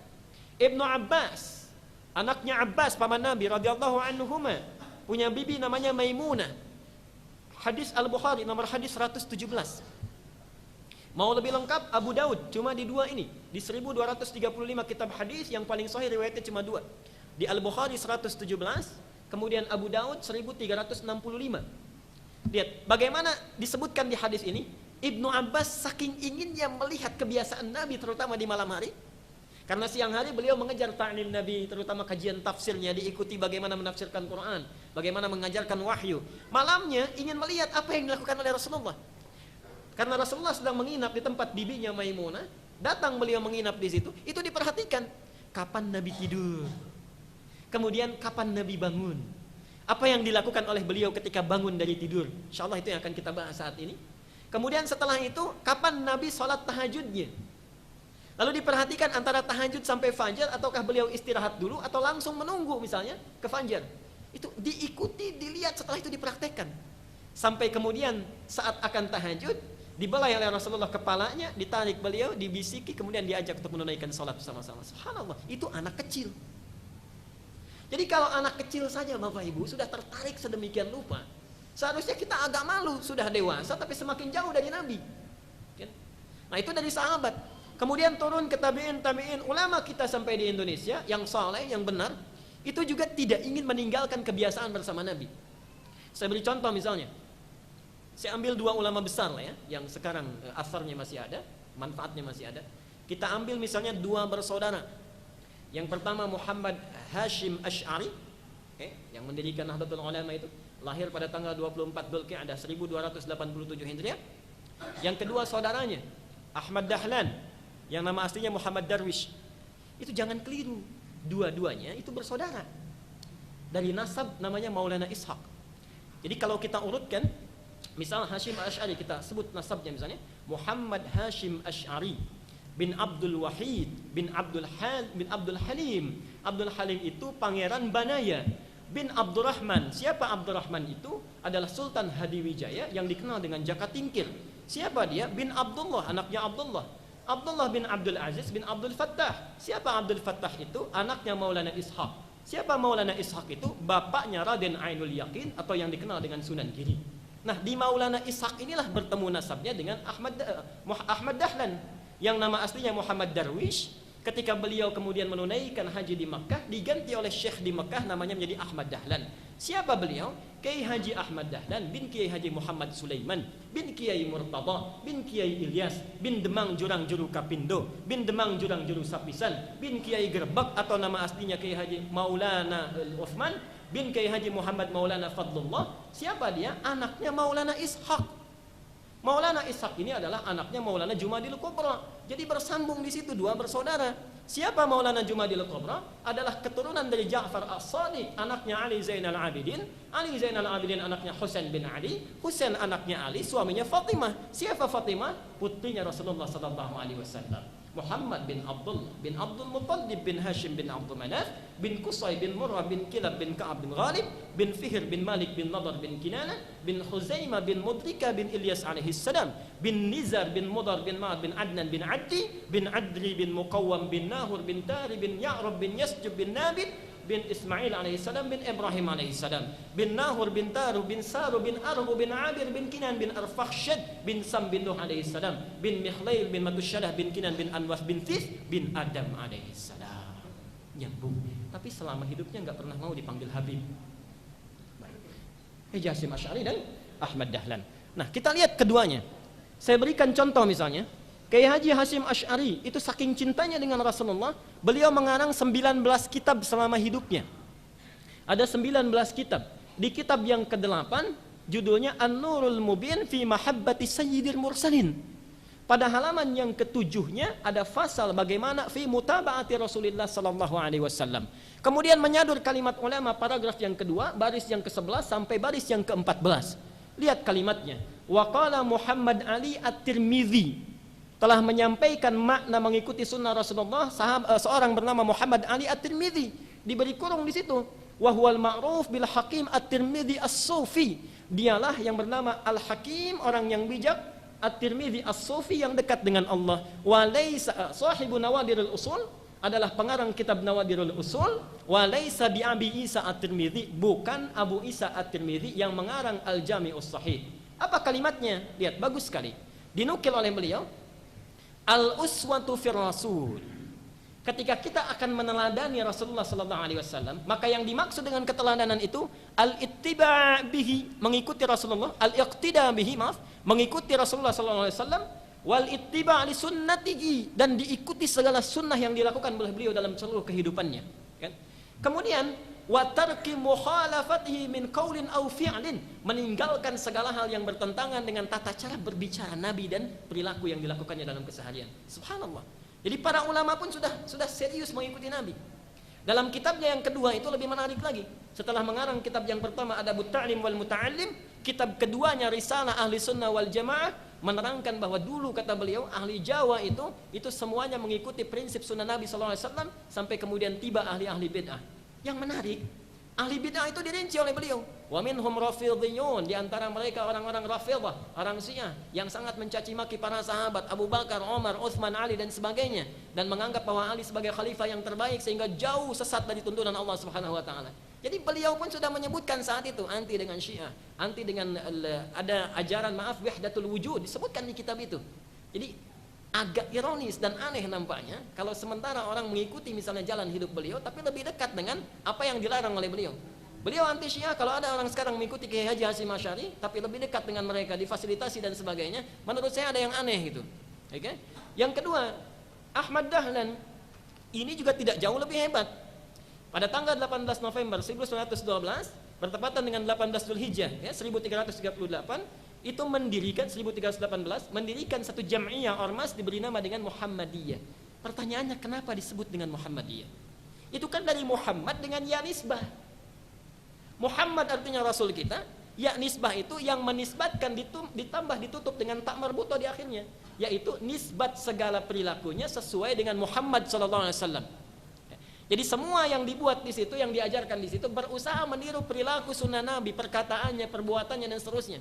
Ibnu Abbas, anaknya Abbas paman Nabi radhiyallahu anhuma, punya bibi namanya Maimunah. Hadis Al-Bukhari nomor hadis 117. Mau lebih lengkap Abu Daud, cuma di dua ini. Di 1235 kitab hadis yang paling sahih riwayatnya cuma dua. Di Al-Bukhari 117, kemudian Abu Daud 1365. Lihat bagaimana disebutkan di hadis ini, Ibnu Abbas saking inginnya melihat kebiasaan Nabi terutama di malam hari. Karena siang hari beliau mengejar ta'lim Nabi, terutama kajian tafsirnya, diikuti bagaimana menafsirkan Quran, bagaimana mengajarkan wahyu. Malamnya ingin melihat apa yang dilakukan oleh Rasulullah. Karena Rasulullah sedang menginap di tempat bibinya Maimunah, datang beliau menginap di situ, itu diperhatikan. Kapan Nabi tidur? Kemudian kapan Nabi bangun? Apa yang dilakukan oleh beliau ketika bangun dari tidur? InsyaAllah itu yang akan kita bahas saat ini. Kemudian setelah itu, kapan Nabi sholat tahajudnya? Lalu diperhatikan antara tahajud sampai fajar, ataukah beliau istirahat dulu atau langsung menunggu misalnya ke fajar. Itu diikuti, dilihat, setelah itu dipraktekkan. Sampai kemudian saat akan tahajud, dibelai oleh Rasulullah kepalanya, ditarik beliau, dibisiki, kemudian diajak untuk menunaikan sholat bersama-sama. Subhanallah, itu anak kecil. Jadi kalau anak kecil saja Bapak Ibu sudah tertarik sedemikian rupa, seharusnya kita agak malu, sudah dewasa tapi semakin jauh dari Nabi. Nah itu dari sahabat. Kemudian turun ke tabi'in, ulama kita sampai di Indonesia yang saleh, yang benar, itu juga tidak ingin meninggalkan kebiasaan bersama Nabi. Saya beri contoh misalnya, saya ambil dua ulama besar lah ya, yang sekarang asarnya masih ada, manfaatnya masih ada. Kita ambil misalnya dua bersaudara. Yang pertama Muhammad Hashim Asy'ari, yang mendirikan Nahdlatul Ulama itu, lahir pada tanggal 24 Dzulqa'dah 1287 Hijriah. Yang kedua saudaranya Ahmad Dahlan, yang nama aslinya Muhammad Darwish. Itu jangan keliru, dua-duanya itu bersaudara. Dari nasab namanya Maulana Ishaq. Jadi kalau kita urutkan, misal Hashim Asy'ari, kita sebut nasabnya misalnya Muhammad Hashim Asy'ari bin Abdul Wahid bin Abdul Halim. Abdul Halim itu pangeran Banaya bin Abdurrahman. Siapa Abdurrahman itu? Adalah Sultan Hadiwijaya yang dikenal dengan Jaka Tingkir. Siapa dia? Bin Abdullah, anaknya Abdullah. Abdullah bin Abdul Aziz bin Abdul Fattah. Siapa Abdul Fattah itu? Anaknya Maulana Ishaq. Siapa Maulana Ishaq itu? Bapaknya Raden Ainul Yakin atau yang dikenal dengan Sunan Giri. Nah, di Maulana Ishaq inilah bertemu nasabnya dengan Ahmad Dahlan, yang nama aslinya Muhammad Darwish. Ketika beliau kemudian menunaikan haji di Makkah, diganti oleh syekh di Makkah, namanya menjadi Ahmad Dahlan. Siapa beliau? Kiai Haji Ahmad Dahlan bin Kiai Haji Muhammad Sulaiman bin Kiai Murtada bin Kiai Ilyas bin Demang Jurang Juru Kapindo bin Demang Jurang Juru Sapisan bin Kiai Gerbak atau nama aslinya Kiai Haji Maulana Uthman bin Kiai Haji Muhammad Maulana Fadlullah. Siapa dia? Anaknya Maulana Ishaq. Maulana Ishaq ini adalah anaknya Maulana Jumadil Kubra. Jadi bersambung di situ, dua bersaudara. Siapa Maulana Jumadil Kubra? Adalah keturunan dari Ja'far As-Sadiq, anaknya Ali Zainal Abidin. Ali Zainal Abidin anaknya Husain bin Ali. Husain anaknya Ali, suaminya Fatimah. Siapa Fatimah? Putrinya Rasulullah sallallahu alaihi wasallam. Muhammad bin Abdul Muttalib bin Hashim bin Abdul Manaf bin Qusay bin Murrah bin Kilab bin Ka'ab bin Ghalib bin Fihr bin Malik bin Nadar bin Kinana bin Khuzaimah bin Mudrika bin Ilyas alaihi salam bin Nizar bin Mudar bin Ma'ad bin Adnan bin Addi bin Adri bin Muqawwam bin Nahur bin Tari bin Ya'rab bin Yasjub bin Nabit bin Ismail alaihissalam bin Ibrahim alaihissalam bin Nahur bin Taru bin Saru bin Arbu bin Abir bin Kinan bin Arfakhshad bin Sam bin Nuh alaihissalam bin Mihlail bin Matusyalah bin Kinan bin Anwas bin Tis bin Adam alaihissalam. nyambung. Tapi selama hidupnya nggak pernah mau dipanggil Habib. Baik. Hasyim Asy'ari dan Ahmad Dahlan. Nah, kita lihat keduanya. Saya berikan contoh misalnya, Kiai Haji Hasyim Asy'ari itu saking cintanya dengan Rasulullah, beliau mengarang 19 kitab selama hidupnya. Ada 19 kitab. Di kitab yang ke-8 judulnya An-Nurul Mubin fi Mahabbati Sayyidil Mursalin. Pada halaman yang ke-7-nya ada fasal bagaimana fi mutaba'ati Rasulullah sallallahu alaihi wasallam. Kemudian menyadur kalimat ulama paragraf yang kedua, baris yang ke-11 sampai baris yang ke-14. Lihat kalimatnya. Wa qala Muhammad Ali At-Tirmidzi telah menyampaikan makna mengikuti sunnah Rasulullah seorang bernama Muhammad Ali At-Tirmidzi, diberi kurung di situ. Wa huwal ma'ruf bil Hakim At-Tirmidzi As-Sufi. Dialah yang bernama Al-Hakim, orang yang bijak, At-Tirmidzi As-Sufi yang dekat dengan Allah. Wa laysa sahibu Nawadirul Usul, adalah pengarang kitab Nawadirul Usul. Wa laysa bi Abi Isa At-Tirmidzi, bukan Abu Isa At-Tirmidzi yang mengarang Al-Jami'us Shahih. Apa kalimatnya? Lihat, bagus sekali. Dinukil oleh beliau, Al-uswatu fir Rasul. Ketika kita akan meneladani Rasulullah sallallahu alaihi wasallam, maka yang dimaksud dengan keteladanan itu al-ittiba' bihi, mengikuti Rasulullah, al-iqtida bihi, mengikuti Rasulullah sallallahu alaihi wasallam, wal ittiba' li sunnatihi, dan diikuti segala sunnah yang dilakukan oleh beliau dalam seluruh kehidupannya, kan? Kemudian wa tarki mukhalafatihi min qaulin aw fi'lin, meninggalkan segala hal yang bertentangan dengan tata cara berbicara Nabi dan perilaku yang dilakukannya dalam keseharian. Subhanallah. Jadi para ulama pun sudah serius mengikuti Nabi. Dalam kitabnya yang kedua itu lebih menarik lagi. Setelah mengarang kitab yang pertama Adabut Ta'lim wal Muta'allim, kitab keduanya Risalah Ahli Sunnah wal Jamaah menerangkan bahwa dulu kata beliau ahli Jawa itu semuanya mengikuti prinsip sunnah Nabi sallallahu alaihi wasallam sampai kemudian tiba ahli-ahli bid'ah. Yang menarik, ahli bid'ah itu dirinci oleh beliau. Wa minhum rafidhiyun, di antara mereka orang-orang Rafidhah, orang Syiah yang sangat mencaci maki para sahabat Abu Bakar, Umar, Utsman, Ali dan sebagainya, dan menganggap bahwa Ali sebagai khalifah yang terbaik sehingga jauh sesat dari tuntunan Allah Subhanahu wa taala. Jadi beliau pun sudah menyebutkan saat itu anti dengan Syiah, anti dengan ada ajaran wahdatul wujud, disebutkan di kitab itu. Jadi agak ironis dan aneh nampaknya kalau sementara orang mengikuti misalnya jalan hidup beliau tapi lebih dekat dengan apa yang dilarang oleh beliau. Beliau anti Syiah, kalau ada orang sekarang mengikuti Kiai Haji Hasyim Asy'ari tapi lebih dekat dengan mereka, difasilitasi dan sebagainya, menurut saya ada yang aneh gitu. Oke? Yang kedua, Ahmad Dahlan ini juga tidak jauh lebih hebat. Pada tanggal 18 November 1912 bertepatan dengan 18 Zulhijjah ya 1338, itu mendirikan 1318 mendirikan satu jam'iyah ormas diberi nama dengan Muhammadiyah. Pertanyaannya, kenapa disebut dengan Muhammadiyah? Itu kan dari Muhammad dengan ya nisbah. Muhammad artinya Rasul kita, ya nisbah itu yang menisbatkan ditambah ditutup dengan tak marbuto di akhirnya, yaitu nisbat segala perilakunya sesuai dengan Muhammad sallallahu alaihi wasallam. Jadi semua yang dibuat di situ, yang diajarkan di situ berusaha meniru perilaku sunnah Nabi, perkataannya, perbuatannya dan seterusnya.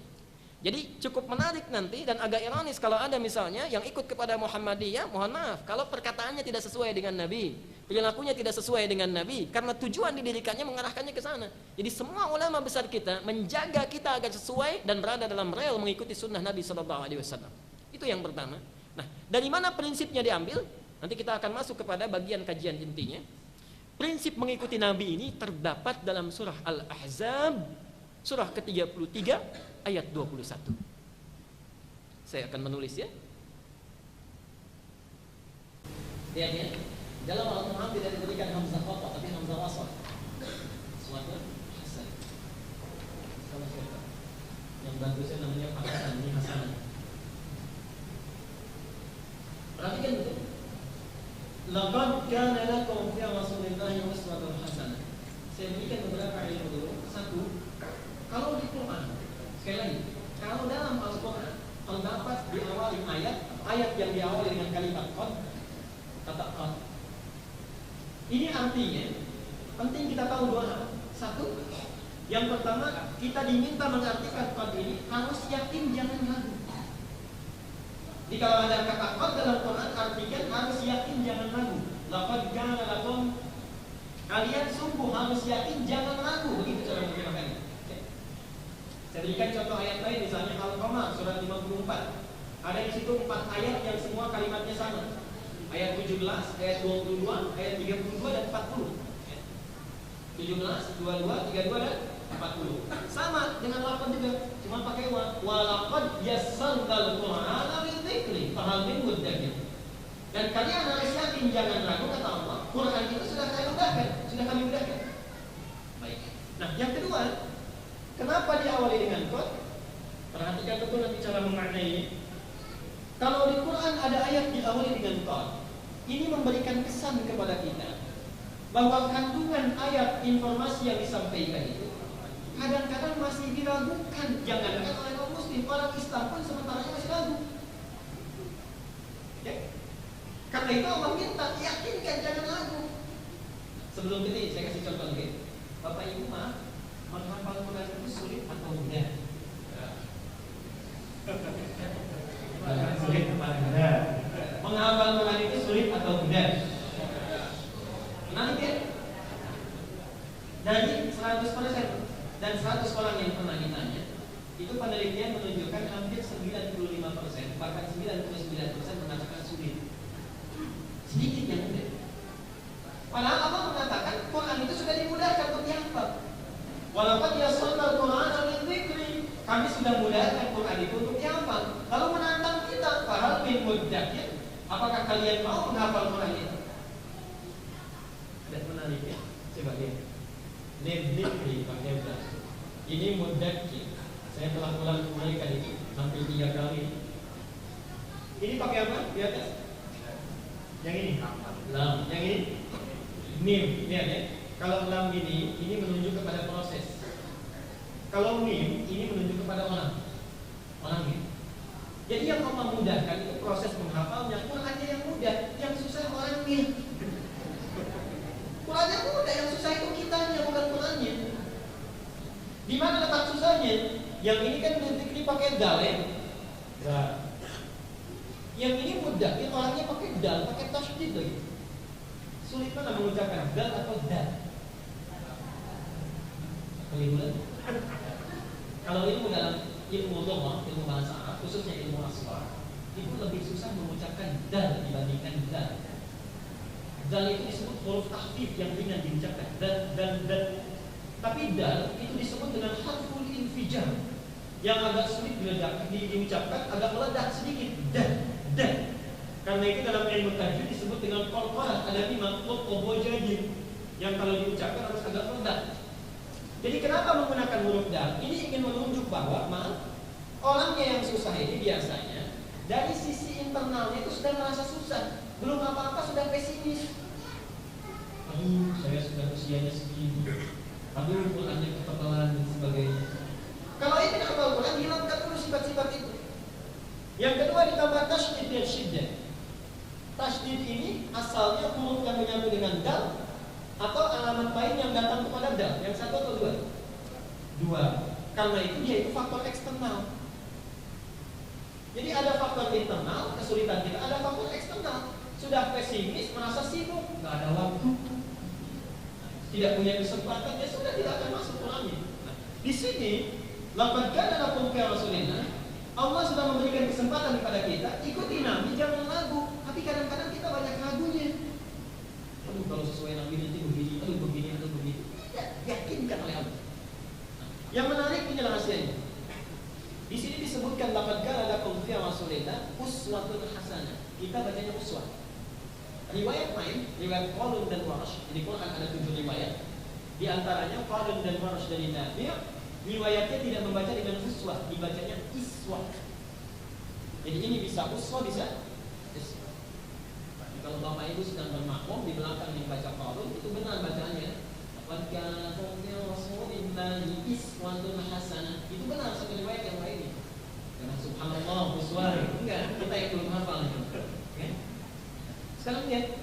Jadi cukup menarik nanti dan agak ironis kalau ada misalnya yang ikut kepada Muhammadiyah, mohon maaf kalau perkataannya tidak sesuai dengan Nabi, perilakunya tidak sesuai dengan Nabi, karena tujuan didirikannya mengarahkannya ke sana. Jadi semua ulama besar kita menjaga kita agar sesuai dan berada dalam rel mengikuti sunnah Nabi sallallahu alaihi wasallam. Itu yang pertama. Nah, dari mana prinsipnya diambil? Nanti kita akan masuk kepada bagian kajian intinya. Prinsip mengikuti Nabi ini terdapat dalam surah Al-Ahzab, surah ke-33 ayat 21. Saya akan menulis ya. Lihat ya. Dalam Al-Quran tidak diberikan hamzah qata tapi hamzah wasl. Suatu hasan. Sama siapa? Yang bagusnya namanya Hasan, ini Hasan. Perhatikan betul. Laqad kana lakum fi Rasulillahi uswatun hasanah. Saya berikan beberapa ilmu dulu. Satu, kalau di Quran, sekali lagi, kalau dalam Al-Quran terdapat diawali ayat yang diawali dengan kalimat qad, kata qad. Ini artinya penting kita tahu dua hal. Satu, yang pertama kita diminta mengartikan qad ini harus yakin, jangan ragu. Jadi kalau ada kata qad dalam Quran artikan harus yakin, jangan ragu. Laqad kana lakum, kalian sungguh harus yakin, jangan ragu. Begitu cara menerjemahkannya. Saya berikan contoh ayat lain, misalnya Al-Qamar surat 54. Ada di situ 4 ayat yang semua kalimatnya sama. Ayat 17, ayat 22, ayat 32 dan 40. 17, 22, 32 dan 40. Sama dengan lafaz juga, cuma pakai walaqad yassarnal Qur'ana lidzikri fahal min muddakir. Dan kalian harus yakin, jangan ragu, kata Allah, Quran itu sudah kami mudahkan. Baik. Nah, yang kedua, kenapa diawali dengan qad? Perhatikan betul nanti cara memaknainya. Kalau di Quran ada ayat diawali dengan qad, ini memberikan kesan kepada kita bahwa kandungan ayat informasi yang disampaikan itu kadang-kadang masih diragukan. Jangankan oleh kaum muslim, orang Islam pun sementara masih ragu. Ya? Karena itu Allah minta yakinkan, jangan ragu. Sebelum ini saya kasih contoh lagi. Bapak Ibu mah menghafal Quran itu sulit atau mudah? Sulit apa mudah? Menghafal Quran itu sulit atau mudah? Menarik ya? Dari 100% dan 100 orang yang pernah ditanya, itu penelitian menunjukkan hampir 95%, bahkan 99% mengatakan sulit. Sedikit yang mudah. Padahal Allah mengatakan Quran itu sudah dimudahkan untuk dihafal. Walaupun yassarnal Qur'ana lidzikri, kami sudah mudahkan Quran itu untuk dihafal. Lalu menantang kita, fahal min muddakir, apakah kalian mau menghafal Quran itu? Dan menarik ya, coba lihat. Lidzikri pakai belas. Ini muddakir. Saya telah ulang kembalikan itu hampir 3 kali. Ini pakai apa di atas? Yang ini lam, yang ini mim. Lihat ya, kalau lam ini menunjuk kepada proses. Kalau mim ini menunjuk kepada orangnya. Jadi yang Allah mudahkan itu proses menghafalnya. Qurannya yang mudah, yang susah orangnya. Qurannya mudah, yang susah itu kitanya, bukan Qurannya. Di mana letak susahnya? Yang ini kan ini pakai dal ya. Nah, yang ini mudah, yang orangnya pakai dal, pakai tasydid lagi. Sulit mana mengucapkan dal atau dal? Keliruan. Kalau ilmu dalam ilmu lugah, ilmu bahasa Arab, khususnya ilmu asrar, itu lebih susah mengucapkan dal dibandingkan dal. Dal itu disebut huruf takhfif yang ringan diucapkan, dan. Tapi dal itu disebut dengan harful infijar yang agak sulit diucapkan, agak meledak sedikit. Dan karena itu dalam ilmu tajwid disebut dengan qalqalah, ada 5 qobojajin yang kalau diucapkan harus agak meledak. Jadi kenapa menggunakan huruf dal? Ini ingin menunjuk bahwa orangnya yang susah ini biasanya dari sisi internalnya itu sudah merasa susah, belum apa-apa sudah pesimis. Aduh, saya sudah usianya segini. Aduh, Qurannya ketebalan dan sebagainya. Kalau ini hafal Quran, hilangkan dulu sifat-sifat itu. Yang kedua ditambah tasydid dan syiddah. Tasydid ini asalnya huruf yang menyatu dengan dal atau alamat lain yang datang kepada dal. Yang satu atau dua? Dua. Karena itu dia itu faktor eksternal. Jadi ada faktor internal, kesulitan kita, ada faktor eksternal. Sudah pesimis, merasa sibuk, nggak ada waktu, tidak punya kesempatan, ya sudah tidak akan masuk Qurannya. Nah, di sini, laqad kana lakum fi rasulillah, Allah sudah memberikan kesempatan kepada kita, ikuti Nabi, jangan ragu. Tapi kadang-kadang kita banyak ragunya. Aduh, kalau sesuai Nabi nanti begini, aduh begini. Ya, yakinkan oleh Allah. Nah, yang menarik ini rahasianya. Di sini disebutkan laqad kana lakum fi rasulillah uswatun hasanah. Kita bacanya uswah. Riwayat lain, riwayat Qalun dan Warsh. Di Quran ada 7 riwayat. Di antaranya Qalun dan Warsh dari Nabi, riwayatnya tidak membaca dengan uswah, dibacanya iswah. Jadi ini bisa uswah, bisa iswah. Kalau Bapak Ibu sedang bermakmum di belakang yang baca Qalun, itu benar bacaannya. Laqad kana lakum fi rasulillahi uswatun hasanah. Itu benar satu riwayat yang lainnya. Karena subhanallah uswah. Enggak, kita yang belum hafal. Okay? Sekarang lihat,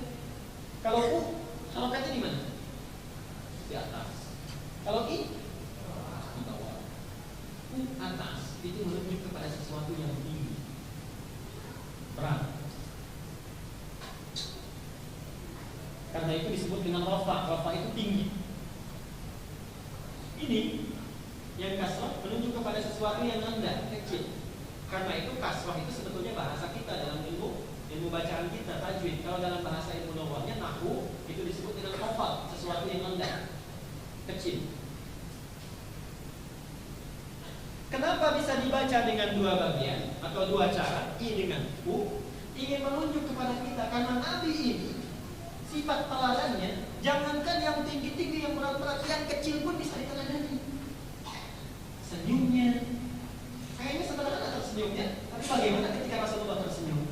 kalau harokatnya di mana? Di atas. Kalau di bawah. Atas itu menunjuk kepada sesuatu yang tinggi, berat. Karena itu disebut dengan rafa. Rafa itu tinggi. Ini yang kasrah menunjuk kepada sesuatu yang rendah, kecil. Karena itu kasrah itu sebetulnya bahasa kita dalam ilmu ilmu bacaan kita, tajwid. Kalau dalam bahasa ilmu nahuwanya, nahwu itu disebut dengan qafal, sesuatu yang rendah, kecil. Kenapa bisa dibaca dengan dua bagian atau dua cara, i dengan u? Ingin menunjuk kepada kita karena Nabi ini sifat teladannya, jangankan yang tinggi-tinggi, yang berat-berat, yang kecil pun bisa diteladani. Senyumnya, kayaknya sederhana tersenyumnya, tapi bagaimana ketika Rasulullah tersenyum?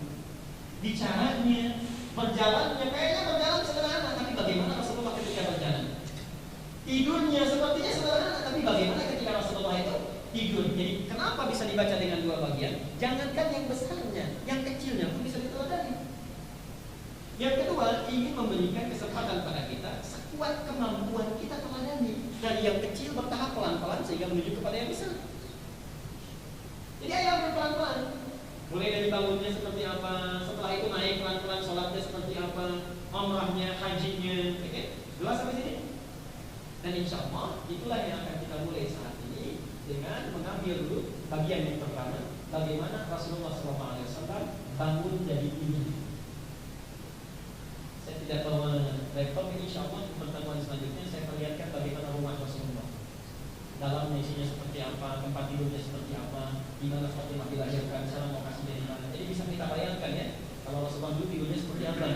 Bicaranya, berjalannya, kayaknya berjalan sederhana, tapi bagaimana Rasulullah ketika berjalan? Tidurnya sepertinya sederhana, tapi bagaimana ketika Rasulullah itu tidur? Jadi kenapa bisa dibaca dengan dua bagian? Jangankan yang besarnya, yang kecilnya pun bisa diteladani. Yang kedua, ingin memberikan kesempatan pada kita sekuat kemampuan kita teladani. Dari yang kecil bertahap pelan-pelan sehingga menuju kepada yang besar. Jadi ayo berpelan-pelan. Mulai dari bangunnya seperti apa, setelah itu naik pelan-pelan, sholatnya seperti apa, umrahnya, hajinya, oke? Jelas sampai sini? Dan insya Allah itulah yang akan kita mulai saat ini dengan mengambil dulu bagian yang pertama, bagaimana Rasulullah SAW bangun dari tidur. Saya tidak tahu rekod, insya Allah di pertemuan selanjutnya saya perlihatkan bagaimana rumah Rasulullah. Dalamnya isinya seperti apa, tempat tidurnya seperti apa, di mana Fatimah dilahirkan, sekarang lokasinya di mana. Jadi bisa kita bayangkan ya, kalau Rasulullah dulu tidurnya seperti apa.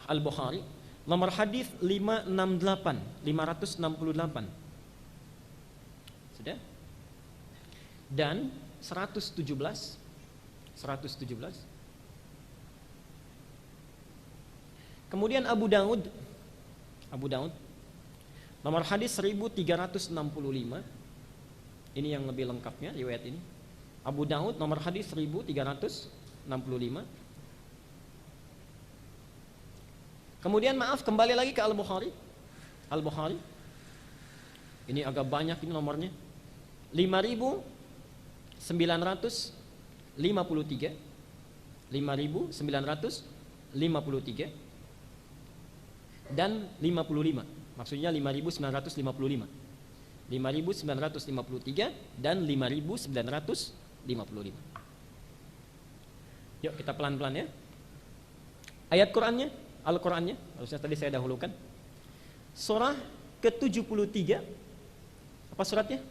Al-Bukhari nomor hadis 568. Sudah? Dan 117. Kemudian Abu Daud nomor hadis 1365. Ini yang lebih lengkapnya riwayat ini. Abu Daud nomor hadis 1365. Kemudian kembali lagi ke Al-Bukhari. Al-Bukhari. Ini agak banyak ini nomornya. 5953. 5953 dan 55. Maksudnya 5955. 5953 dan 5955. Yuk kita pelan-pelan ya. Ayat Qur'annya, Al-Qur'annya, harusnya tadi saya dahulukan. Surah ke-73. Apa suratnya?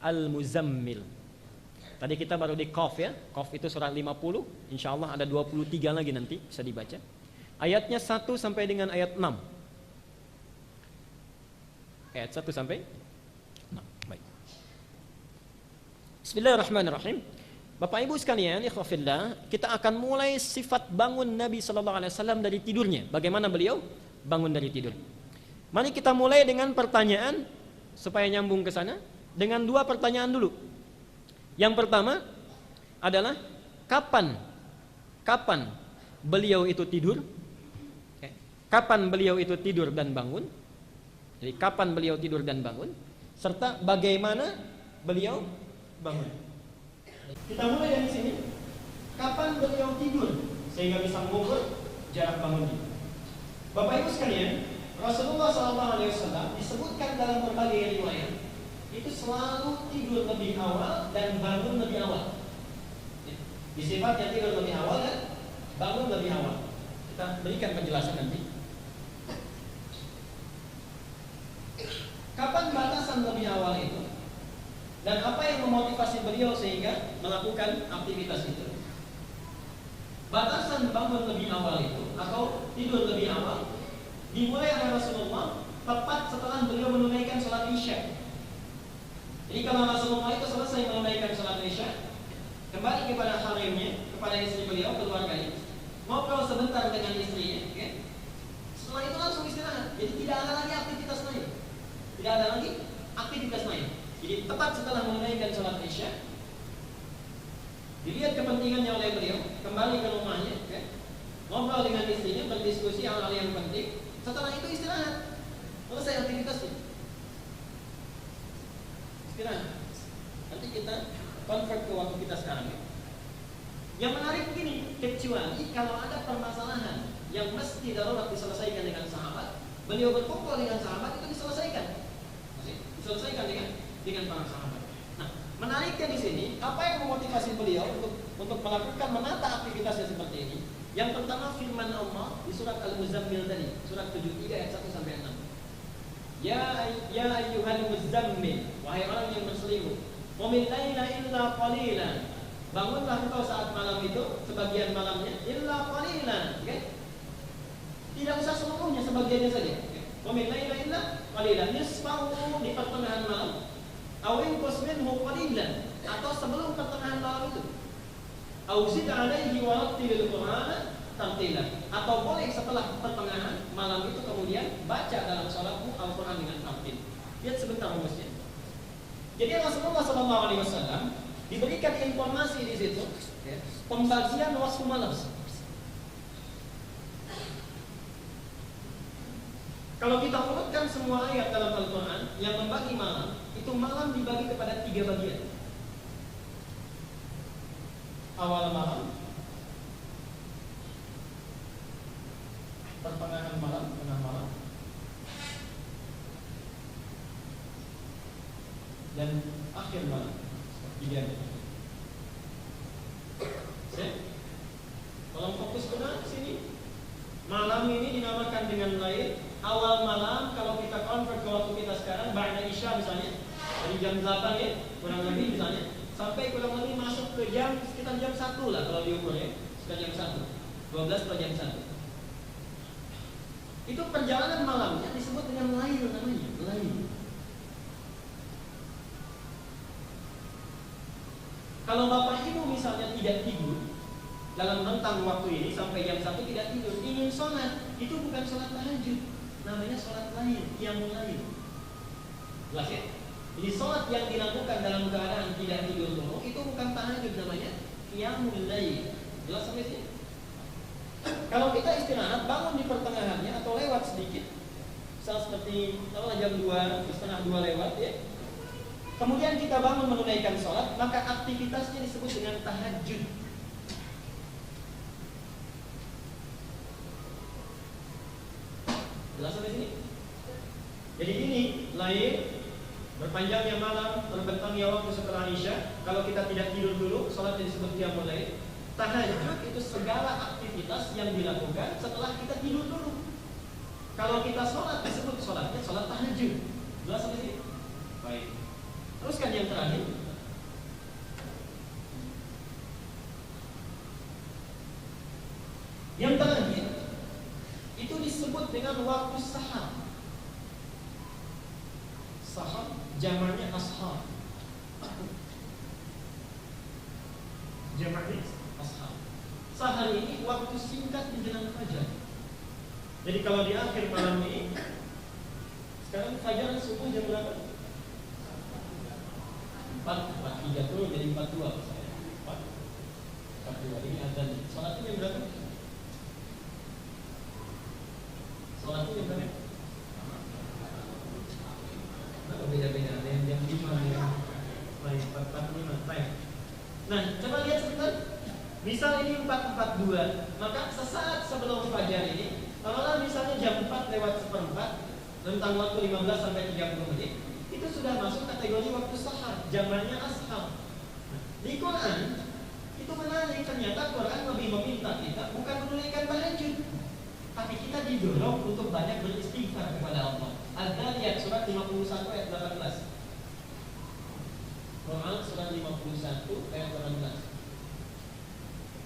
Al-Muzammil. Tadi kita baru di Qaf ya. Qaf itu surah 50. Insyaallah ada 23 lagi nanti bisa dibaca. Ayatnya 1 sampai dengan ayat 6. Ayat 1 sampai 6. Baik. Bismillahirrahmanirrahim. Bapak Ibu sekalian, ikhwafillah, kita akan mulai sifat bangun Nabi sallallahu alaihi wasallam dari tidurnya. Bagaimana beliau bangun dari tidur? Mari kita mulai dengan pertanyaan supaya nyambung ke sana dengan dua pertanyaan dulu. Yang pertama adalah kapan beliau itu tidur? Kapan beliau itu tidur dan bangun? Jadi kapan beliau tidur dan bangun? Serta bagaimana beliau bangun? Kita mulai dari sini. Kapan beliau tidur sehingga bisa mengukur jarak bangunnya? Bapak Ibu sekalian, Rasulullah SAW disebutkan dalam berbagai riwayat itu selalu tidur lebih awal dan bangun lebih awal. Di sifatnya tidur lebih awal dan bangun lebih awal. Kita berikan penjelasan nanti. Kapan batasan lebih awal itu? Dan apa yang memotivasi beliau sehingga melakukan aktivitas itu? Batasan bangun lebih awal itu atau tidur lebih awal dimulai oleh Rasulullah tepat setelah beliau menunaikan sholat Isya. Jadi kalau Rasulullah itu selesai menunaikan sholat Isya, kembali kepada harimnya, kepada istri beliau, keluarganya, ngobrol sebentar dengan istrinya, okay? Setelah itu langsung istirahat. Jadi tidak ada lagi aktivitas lain. Tidak ada lagi aktivitas lain. Jadi tepat setelah menunaikan sholat Isya, dilihat kepentingannya oleh beliau, kembali ke rumahnya, okay? Ngobrol dengan istrinya, berdiskusi hal-hal yang penting. Setelah itu istirahat, selesai aktivitasnya. Istirahat. Nanti kita convert ke waktu kita sekarang ya. Yang menarik begini, kecuali kalau ada permasalahan yang mesti darurat diselesaikan dengan sahabat, beliau berkumpul dengan sahabat itu diselesaikan dengan para sahabat. Nah, menariknya di sini, apa yang memotivasi beliau untuk untuk melakukan menata aktivitasnya seperti ini. Yang pertama firman Allah di surat Al-Muzammil tadi, surat 73 ayat 1 sampai 6. Ya ayyuhal muzammil, wahai orang yang berselimut, qumil laila illa qalilan. Bangunlah engkau saat malam itu, sebagian malamnya, illa qalilan, okay? Tidak usah seluruhnya, sebagiannya saja. Qumil laila illa qalilan, nisfahu di pertengahan malam, aw inqus minhu qalilan, atau sebelum pertengahan malam itu. Aw zid 'alaihi wa rattilil Qur'ana tartila, atau boleh setelah pertengahan malam itu kemudian baca dalam salatmu Al-Qur'an dengan tartil. Lihat sebentar rumusnya. Jadi Rasulullah SAW diberikan informasi di situ, ya, pembagian waktu malam. Kalau kita urutkan semua ayat dalam Al-Qur'an yang membagi malam, itu malam dibagi kepada 3 bagian. Awal malam, pertengahan malam, tengah malam, dan akhir malam. 3. Tolong fokus benar di sini. Malam ini dinamakan dengan lain. Awal malam kalau kita convert ke waktu kita sekarang, ba'da Isya misalnya, dari jam 8 ya, kurang lebih misalnya, sampai kurang lebih masuk ke jam sekitar jam 1 lah kalau diukur ya, sekitar jam 1, 12 atau jam 1. Itu perjalanan malamnya disebut dengan lail namanya, lail. Kalau bapak ibu misalnya tidak tidur dalam rentang waktu ini sampai jam 1 tidak tidur, ingin sholat, itu bukan sholat tahajud, namanya sholat lail, qiyamul lail. Jelas ya? Jadi sholat yang dilakukan dalam keadaan tidak tidur dulu itu bukan tahajud, namanya qiyamul lail. Jelas sampai sini? Kalau kita istirahat, bangun di pertengahannya atau lewat sedikit, misal seperti jam 2, setengah 2 lewat ya, kemudian kita bangun menunaikan sholat, maka aktivitasnya disebut dengan tahajud. Jelas sampai sini? Jadi ini lain, berpanjangnya malam, terbentangnya waktu setelah Isya. Kalau kita tidak tidur dulu, sholat disebut qiyamul lail. Tahajud itu segala aktivitas yang dilakukan setelah kita tidur dulu. Kalau kita sholat disebut sholatnya sholat tahajud. Jelas sampai sini? Baik. Teruskan yang terakhir. Yang terakhir itu disebut dengan waktu sahar. Sahar jamaknya ashar. Jamaknya ashar. Sahar ini waktu singkat menjelang fajar. Jadi kalau di akhir malam ini, sekarang fajar subuh jam berapa? 4:30 jadi 4:02 saya. 4:02 ini azan. Salatnya jam berapa? Salatnya jam berapa? Nah, beda-beda. Ada yang jam 5, ada yang lain 4:45. Baik. Nah, coba lihat sebentar. Misal ini 4:42, maka sesaat sebelum fajar ini, kalau misalnya jam 4 lewat 1/4, rentang waktu 15 sampai 30 menit, itu sudah masuk kategori waktu sahar, zamannya ashar. Di Quran itu menarik, ternyata Quran lebih meminta kita bukan menunaikan tahajud, tapi kita didorong untuk banyak beristighfar kepada Allah. Al-Dhariyat surat 51 ayat 18. Quran surat 51 ayat 18.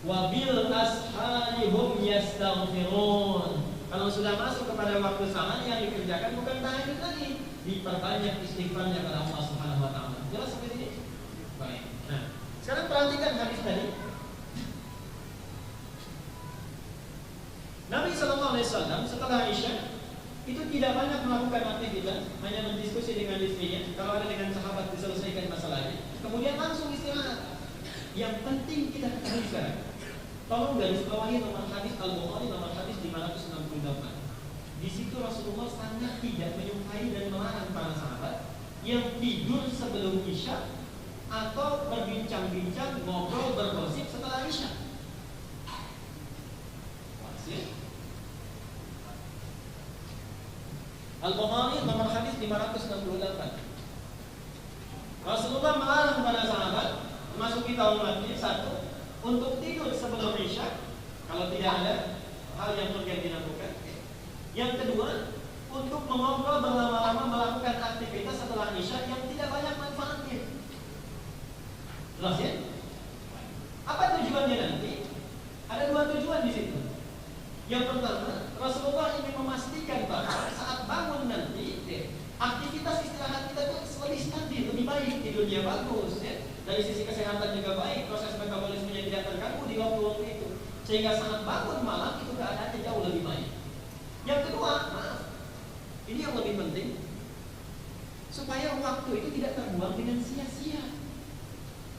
Wabil ashari hum yastaghfirun. Kalau sudah masuk kepada waktu sahar, yang dikerjakan bukan tahajud lagi, diperbanyak istighfarnya kepada Allah Subhanahu wa taala. Jelas sampai sini? Baik. Nah, sekarang perhatikan hadis tadi. Nabi sallallahu alaihi wasallam setelah Isya itu tidak banyak melakukan aktivitas, hanya berdiskusi dengan istrinya. Kalau ada dengan sahabat diselesaikan masalahnya, kemudian langsung istirahat. Yang penting kita ketahui sekarang, tolong garis bawahi nomor hadis Al-Bukhari nomor hadis 568. Di situ Rasulullah sangat tidak menyukai dan melarang para sahabat yang tidur sebelum Isya atau berbincang-bincang, ngobrol, bergosip setelah Isya. Al-Bukhari nomor hadis 568. Rasulullah melarang para sahabat, termasuk kita umatnya, satu, untuk tidur sebelum Isya kalau tidak ada hal yang perlu dilakukan. Yang kedua, untuk mengobrol berlama-lama melakukan aktivitas setelah Isya yang tidak banyak manfaatnya. Jelas ya? Apa tujuannya nanti? Ada dua tujuan di situ. Yang pertama, Rasulullah ingin memastikan bahwa saat bangun nanti, aktivitas istirahat kita itu lebih stabil, lebih baik, tidurnya bagus, ya. Dari sisi kesehatan juga baik, proses metabolismenya tidak terganggu di waktu-waktu itu, sehingga saat bangun malam itu keadaannya jauh lebih baik. Yang kedua, maaf, ini yang lebih penting, supaya waktu itu tidak terbuang dengan sia-sia.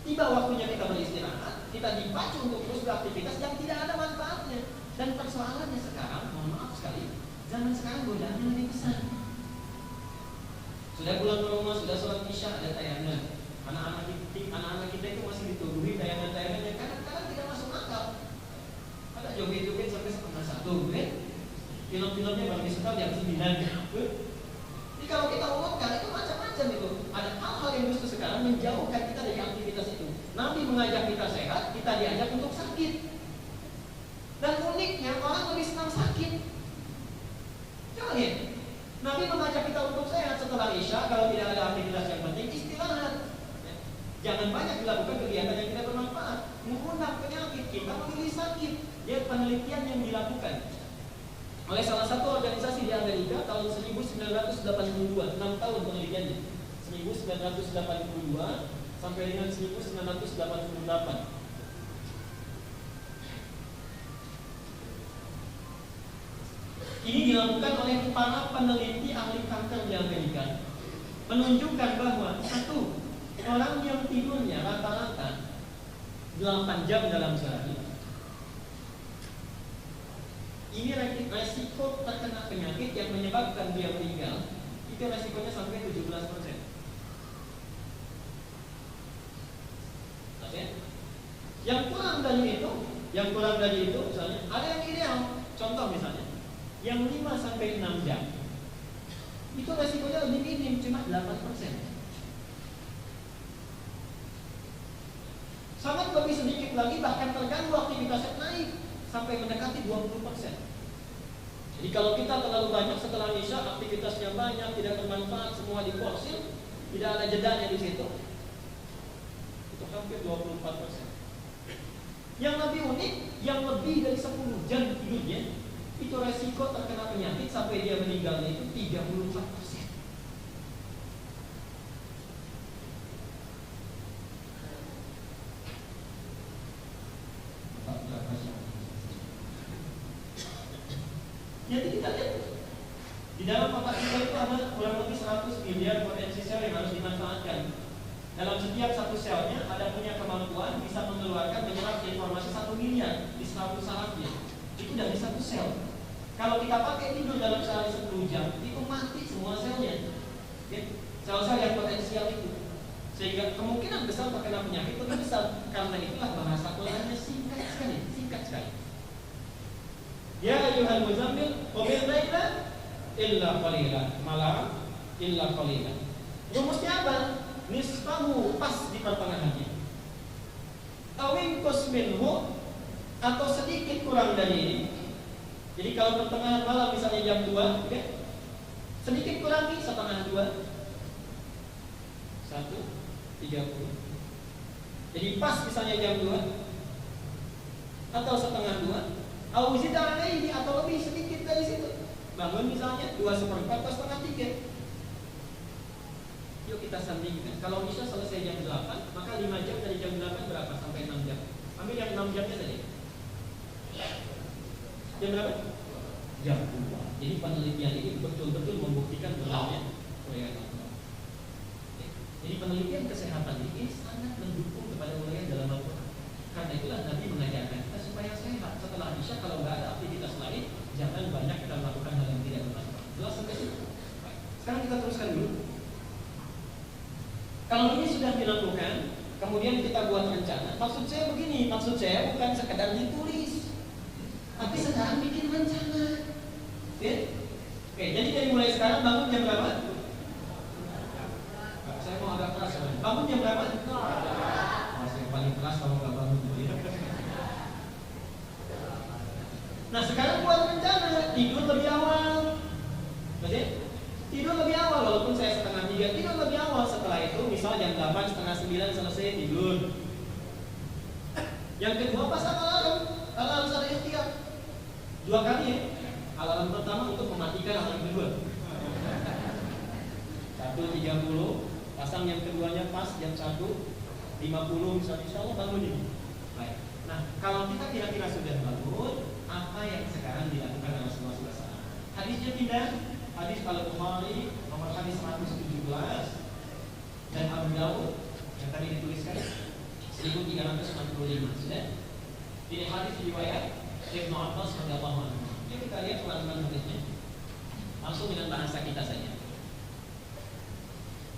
Tiba waktunya kita beristirahat, kita dipacu untuk terus beraktivitas yang tidak ada manfaatnya. Dan persoalannya sekarang, mohon maaf sekali, zaman sekarang godaannya lebih besar. Sudah pulang ke rumah, sudah sholat Isya, ada tayangan. Anak-anak kita itu masih dituduhi tayangan-tayangan yang kadang-kadang tidak masuk akal. Ada joget-joget sampai 1:30, kan? Film-filmnya baru disetel jam 9. Jadi kalau kita urutkan itu macam-macam itu. Ada hal-hal yang justru sekarang menjauhkan kita dari aktivitas itu. Nabi mengajak kita sehat, kita diajak untuk sakit. Dan uniknya orang lebih senang sakit. Coba lihat, Nabi mengajak kita untuk sehat setelah Isya. Kalau tidak ada aktivitas yang penting, istirahat. Jangan banyak dilakukan kegiatan yang tidak bermanfaat. Mengundang penyakit, kita memilih sakit. Lihat penelitian yang dilakukan oleh salah satu organisasi di Amerika tahun 1982, 6 tahun penelitiannya, 1982 sampai dengan 1988. Ini dilakukan oleh para peneliti ahli kanker di Amerika, menunjukkan bahwa satu, orang yang tidurnya rata-rata 8 jam dalam sehari, ini resiko terkena penyakit yang menyebabkan dia meninggal, itu resikonya sampai 17%. Yang kurang dari itu, misalnya ada yang ideal. Contoh misalnya, yang 5 sampai 6 jam, itu resikonya lebih minim, cuma 8%. Sangat lebih sedikit lagi, bahkan terganggu aktivitasnya naik sampai mendekati 20%. Jadi kalau kita terlalu banyak setelah Isya, aktivitasnya banyak, tidak bermanfaat, semua diporsir, tidak ada jedanya di situ, itu hampir 24%. Yang lebih unik, yang lebih dari 10 jam tidurnya, itu resiko terkena penyakit sampai dia meninggalnya itu 34%. Jadi kita lihat di dalam otak kita itu ada kurang lebih 100 miliar potensi sel yang harus dimanfaatkan. Dalam setiap satu selnya ada punya kemampuan bisa mengeluarkan menyerap informasi 1 miliar di 100 sarafnya. Itu dari satu sel. Kalau kita pakai tidur dalam sehari 10 jam, itu mati semua selnya. Sel-sel yang potensial itu. Sehingga kemungkinan besar terkena penyakit lebih besar. Karena itulah bahasa Qurannya singkat sekali. Ya ayyuhal muzammil qumil laila illa qalila, malam illa qalila. Rumusnya apa? Nisfahu, pas di pertengahannya. Awin minhu, atau sedikit kurang dari ini. Jadi kalau pertengahan malam misalnya jam 2, okay? Sedikit kurangi setengah 2, 1:30. Jadi pas misalnya jam 2 atau setengah 2. Auzid alaihi, atau lebih sedikit dari situ. Bangun misalnya 2/4 atau setengah 3. Yuk kita sandingkan. Kalau bisa selesai jam 8, maka 5 jam dari jam 8 berapa? Sampai 6 jam. Ambil yang 6 jamnya saja. Jam berapa? Jam 2. Jadi penelitian ini betul-betul membuktikan bahwa jadi penelitian kesehatan ini sangat mendukung kepada wilayah dalam Al-Quran. Karena itulah Nabi mengajarkan kita supaya sehat. Setelah Isya kalau nggak ada aktivitas lain, jangan banyak kita melakukan hal yang tidak bermanfaat. Jelas sampai situ? Sekarang kita teruskan dulu. Kalau ini sudah dilakukan, kemudian kita buat rencana. Maksud saya begini, maksud saya bukan sekedar ditulis, tapi sekarang bikin rencana. Oke, jadi dari mulai sekarang bangun jam berapa? Saya mau agak keras. Bangun jam berapa? Yang paling keras kalau nggak bangun dulu ya. Nah sekarang buat rencana tidur lebih awal, maksudnya tidur lebih awal walaupun saya setengah 3 tidur lebih awal. Setelah itu misal jam 8 setengah 9 selesai tidur. Yang kedua pasang alarm kalau harus ada ikhtiar 2 kali ya. Alarm pertama untuk mematikan alarm kedua 1.30 pasang yang keduanya pas jam 1.50 misalnya, insya Allah bangun ini. Baik. Nah kalau kita kira-kira sudah bangun, apa yang sekarang dilakukan oleh Rasulullah SAW? Hadisnya pindah, hadis Al-Bukhari nomor hadis 117 dan Abu Dawud yang tadi dituliskan 1365. Sudah? Ini hadis riwayat Ibnu Abbas radhiyallahu anhu. Yuk kita lihat pelan-pelan hadisnya. Langsung dengan bahasa kita saja.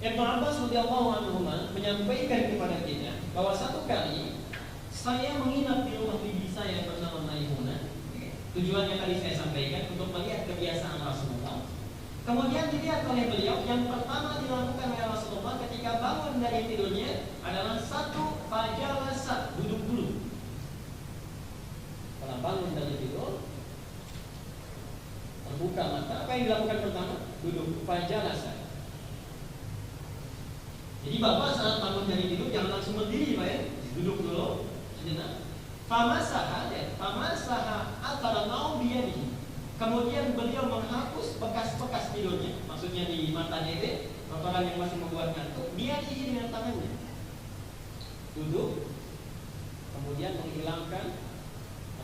Ibnu Abbas radhiyallahu anhu menyampaikan kepada kita bahwa satu kali saya menginap di rumah bibi saya yang bernama Maimunah. Tujuannya tadi saya sampaikan untuk melihat kebiasaan Rasulullah. Kemudian dilihat oleh beliau, yang pertama dilakukan oleh Rasulullah ketika bangun dari tidurnya adalah satu, fajalasa, duduk dulu. Kalau bangun dari tidur, terbuka mata, apa yang dilakukan pertama? Duduk, fajalasa. Jadi bapak saat bangun dari tidur jangan langsung berdiri, Pak ya. Duduk dulu sejenak. Famasaha atara mau biyadihi. Kemudian beliau menghapus bekas-bekas tidurnya, maksudnya di matanya itu, kotoran yang masih membuat ngantuk, biyadihi dengan tangannya. Duduk, kemudian menghilangkan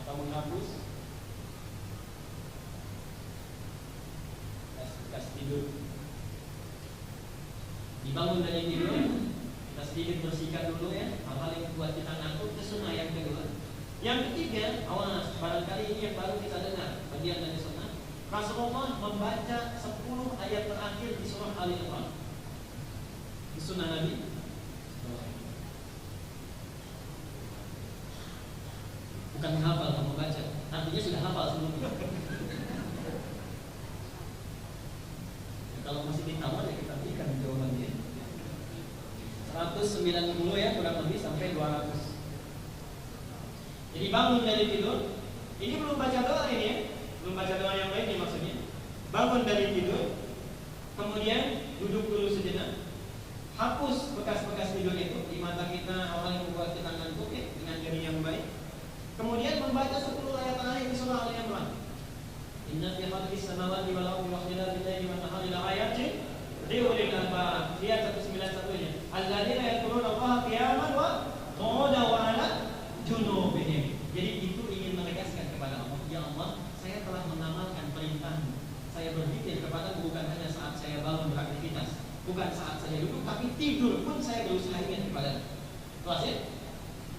atau menghapus bekas tidur. Dibangun dari tidur, kita sedikit bersihkan dulu ya, hal-hal yang membuat kita ngantuk. Itu sunnah yang kedua. Yang ketiga, awas, barangkali ini yang baru kita dengar bagian dari sunnah. Rasulullah membaca 10 ayat terakhir di surah Al-Imran. Di sunnah Nabi. Bukan menghafal, kamu baca. Artinya sudah hafal sebelumnya. Kalau masih ditawar ya kita berikan jawabannya. 190 ya kurang lebih sampai 200. Jadi bangun dari tidur, ini belum baca doa ini ya, belum baca doa yang lain nih maksudnya. Bangun dari tidur, kemudian duduk dulu sejenak, hapus bekas-bekas tidur itu di mata kita, orang yang membuat kita ngantuk ya, dengan jari yang baik. Kemudian membaca 10 ayat terakhir di surah Al-Imran. Inna fi khalqis samawati wal ardi wa ikhtilafil laili wan nahari la ayatin liulil albab. Lihat 191-nya. Alladzina yadhkuruna Allaha qiyaman wa qu'udan wa 'ala junubihim. Jadi itu ingin menegaskan kepada Allah, ya Allah, saya telah mengamalkan perintah-Mu. Saya berpikir kepada bukan hanya saat saya bangun beraktivitas, bukan saat saya duduk, tapi tidur pun saya berusaha ingat kepada-Mu. Kelas ya?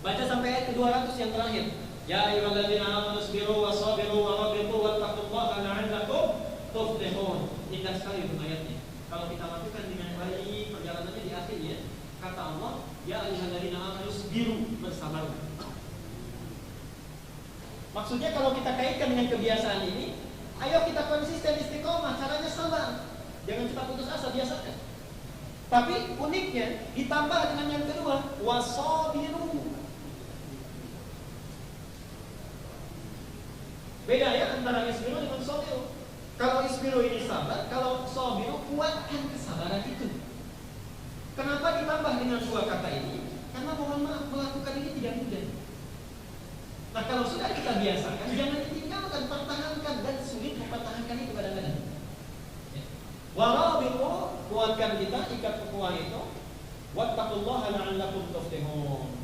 Baca sampai ayat ke-200 yang terakhir. Ya ayyuhalladzina amanu sabiru wasabiru warabitu wattaqullaha la'allakum tuflihun. Indah sekali itu ayatnya. Kalau kita lakukan dengan baik, perjalanannya di akhir ya. Kata Allah, ya ayyuhalladzina amanu sabiru, bersabar. Maksudnya kalau kita kaitkan dengan kebiasaan ini, ayo kita konsisten istiqomah, caranya sabar. Jangan kita putus asa, biasakan. Tapi uniknya ditambah dengan yang kedua, wasabiru. Beda ya antara isbiru dengan sabiru. Kalau isbiru ini sabar, kalau sabiru kuatkan kesabaran itu. Kenapa ditambah dengan dua kata ini? Karena mohon maaf, melakukan ini tidak mudah. Nah kalau sudah kita biasakan, jangan ditinggalkan, pertahankan, dan sulit mempertahankan itu kadang-kadang. Warabitu, kuatkan kita, ikat kekuatan itu. Wattaqullaha la'allakum tuflihun.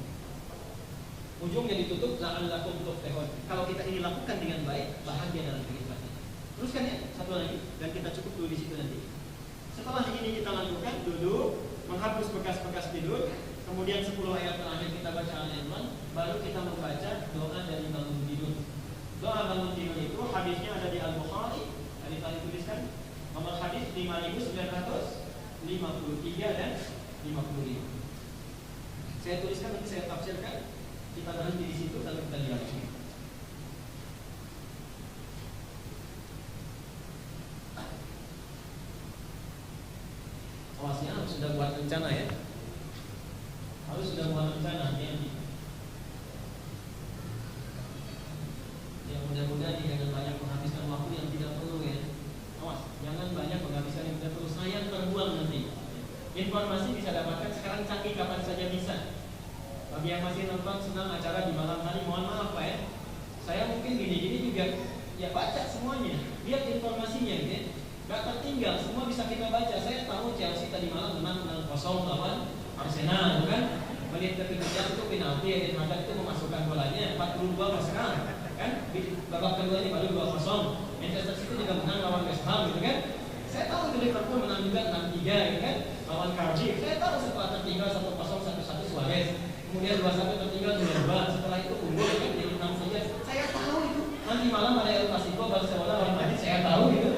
Ujungnya ditutup la'allakum tuflihun. Kalau kita ini lakukan dengan baik, bahagia dalam kehidupan kita. Teruskan ya, satu lagi, dan kita cukup dulu di situ nanti. Setelah ini kita lakukan, duduk, menghapus bekas-bekas tidur, kemudian 10 ayat terakhir kita baca Al-Imran, baru kita membaca doa dari bangun tidur. Doa bangun tidur itu hadisnya ada di Al-Bukhari, tadi tuliskan nomor hadis 5953 dan 55. Saya tuliskan nanti saya tafsirkan. Kita berhenti di situ lalu kita lihat. Awasnya harus sudah buat rencana ya. Harus sudah buat rencana ya. Yang mudah-mudahan masih nonton senang acara di malam hari, mohon maaf Pak ya. Saya mungkin gini-gini juga ya baca semuanya, lihat informasinya gitu ya. Gak tertinggal, semua bisa kita baca. Saya tahu Chelsea tadi malam menang 0-0 lawan Arsenal, kan? Menit ke-17 itu penalti, Eden Hazard itu memasukkan bolanya 42 Arsenal, kan? Di babak kedua ini baru 2-0. Manchester City juga menang lawan West Ham, gitu kan? Saya tahu itu Liverpool menang juga 6-3, gitu kan? Lawan Cardiff. Saya tahu setelah tertinggal 1-0 1-1 Suarez, kemudian 2-1 tertinggal 2-2. Setelah itu unggul kan jadi 6-3. Saya tahu itu. Nanti malam ada El Clasico Barcelona lawan Madrid, saya tahu gitu.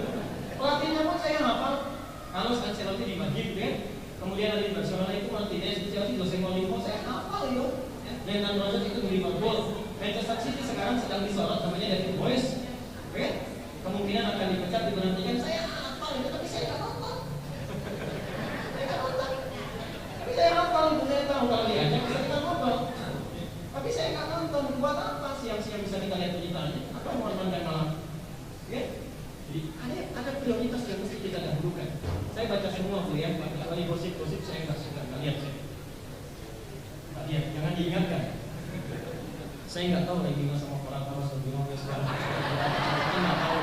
Pelatihnya pun saya hafal. Carlos Ancelotti di Madrid, kan? Kemudian ada di Barcelona itu Martinez, di Chelsea Jose Mourinho, saya hafal itu. Brendan Rodgers itu di Liverpool. Manchester City sekarang sedang disorot namanya David Moyes, kan? Kemungkinan akan dipecat, diberhentikan. Saya hafal itu, tapi saya nggak nonton. Saya nggak nonton. Tapi saya hafal itu, saya tahu kalau diajak bisa kita ngobrol. Tapi saya nggak nonton. Buat apa siang-siang bisa kita lihat beritanya? Apa mau nonton malam? Ya? Jadi ada prioritas yang mesti kita dahulukan. Saya baca semua tuh ya, kecuali gosip-gosip saya nggak suka, nggak lihat saya. Nggak lihat, jangan diingatkan. Saya nggak tahu lagi sama orang Paros lebih ngomong sekarang. Saya nggak tahu.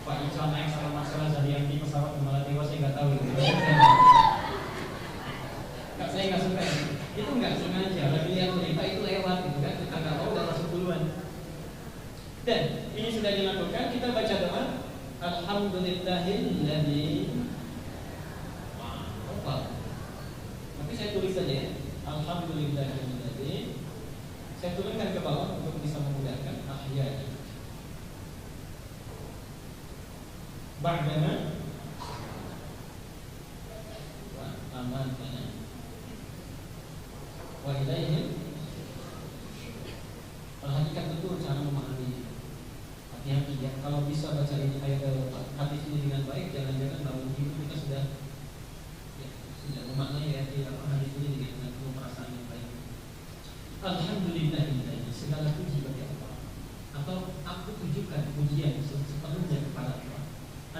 Pak Ical naik sama masalah dari yang di pesawat malah tewas, saya nggak tahu. Saya nggak suka. Itu nggak sengaja. Lagi lihat berita itu lewat, gitu kan? Kita nggak tahu udah masuk duluan. Dan ini sudah dilakukan, kita baca doa Alhamdulillahilladzi. Apa? Tapi saya tulis saja ya. Alhamdulillahilladzi. Saya turunkan ke bawah untuk bisa memudahkan. Ahyani ba'dama wa amatana wa ilaihi. Perhatikan betul cara memahami. Hati-hati ya, kalau bisa baca ini ayat hadis ini dengan baik, jangan-jangan bangun hidup kita sudah memaknai ya hadis ini dengan penuh perasaan yang baik. Alhamdulillah, segala puji bagi Allah. Atau aku tujukan pujian sepenuhnya kepada Allah.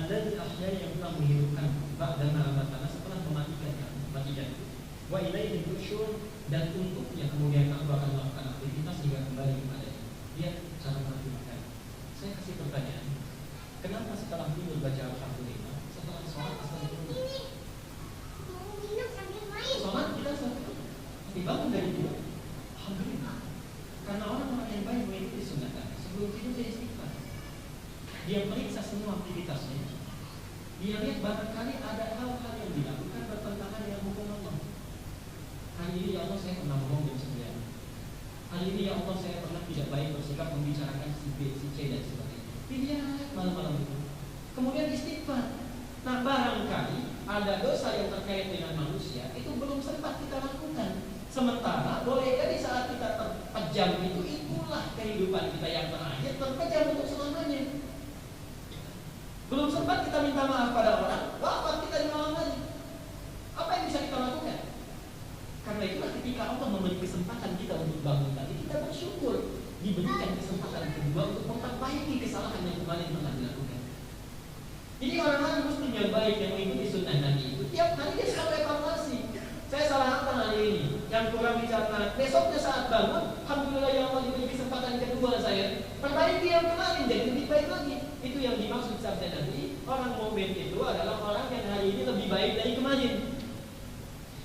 Anda di akhir yang telah menghidupkan dan amatana setelah mematikan. Wa ilaihi nusyur, dan untuknya kemudian aku akan melakukan aktivitas hingga kembali kepadanya. Lihat cara melakukan. Saya kasih pertanyaan, kenapa setelah tidur baca Alhamdulillah, setelah sholat astagfirullah? Sholat kita astagfirullah, tapi bangun dari tidur Alhamdulillah. Karena orang-orang yang baik mengikuti sunnah Nabi, sebelum tidur dia istighfar. Dia periksa semua aktivitasnya. Dia lihat barangkali ada hal-hal yang dilakukan bertentangan dengan hukum Allah. Hari ini ya Allah saya pernah bohong jam 9. Hari ini ya Allah saya pernah tidak baik bersikap membicarakan si B, si C dan sebagainya. Lihat malam-malam itu. Kemudian istighfar. Nah barangkali ada dosa yang terkait dengan manusia itu belum sempat kita lakukan. Sementara boleh jadi saat kita terpejam itu, itulah kehidupan kita yang terakhir, terpejam untuk selamanya. Belum sempat kita minta maaf pada orang, wafat kita di malam hari. Apa yang bisa kita lakukan? Karena itulah ketika Allah memberi kesempatan kita untuk bangun tadi, kita bersyukur diberikan kesempatan kedua untuk memperbaiki kesalahan yang kemarin pernah dilakukan. Jadi orang-orang muslim yang baik yang mengikuti sunnah Nabi itu tiap hari dia selalu evaluasi. Saya salah apa hari ini? Yang kurang dicatat. Besoknya saat bangun, alhamdulillah ya Allah diberi kesempatan kedua saya. Perbaiki yang kemarin jadi lebih baik lagi. Itu yang dimaksud sabda Nabi. Orang mukmin itu adalah orang yang hari ini lebih baik dari kemarin.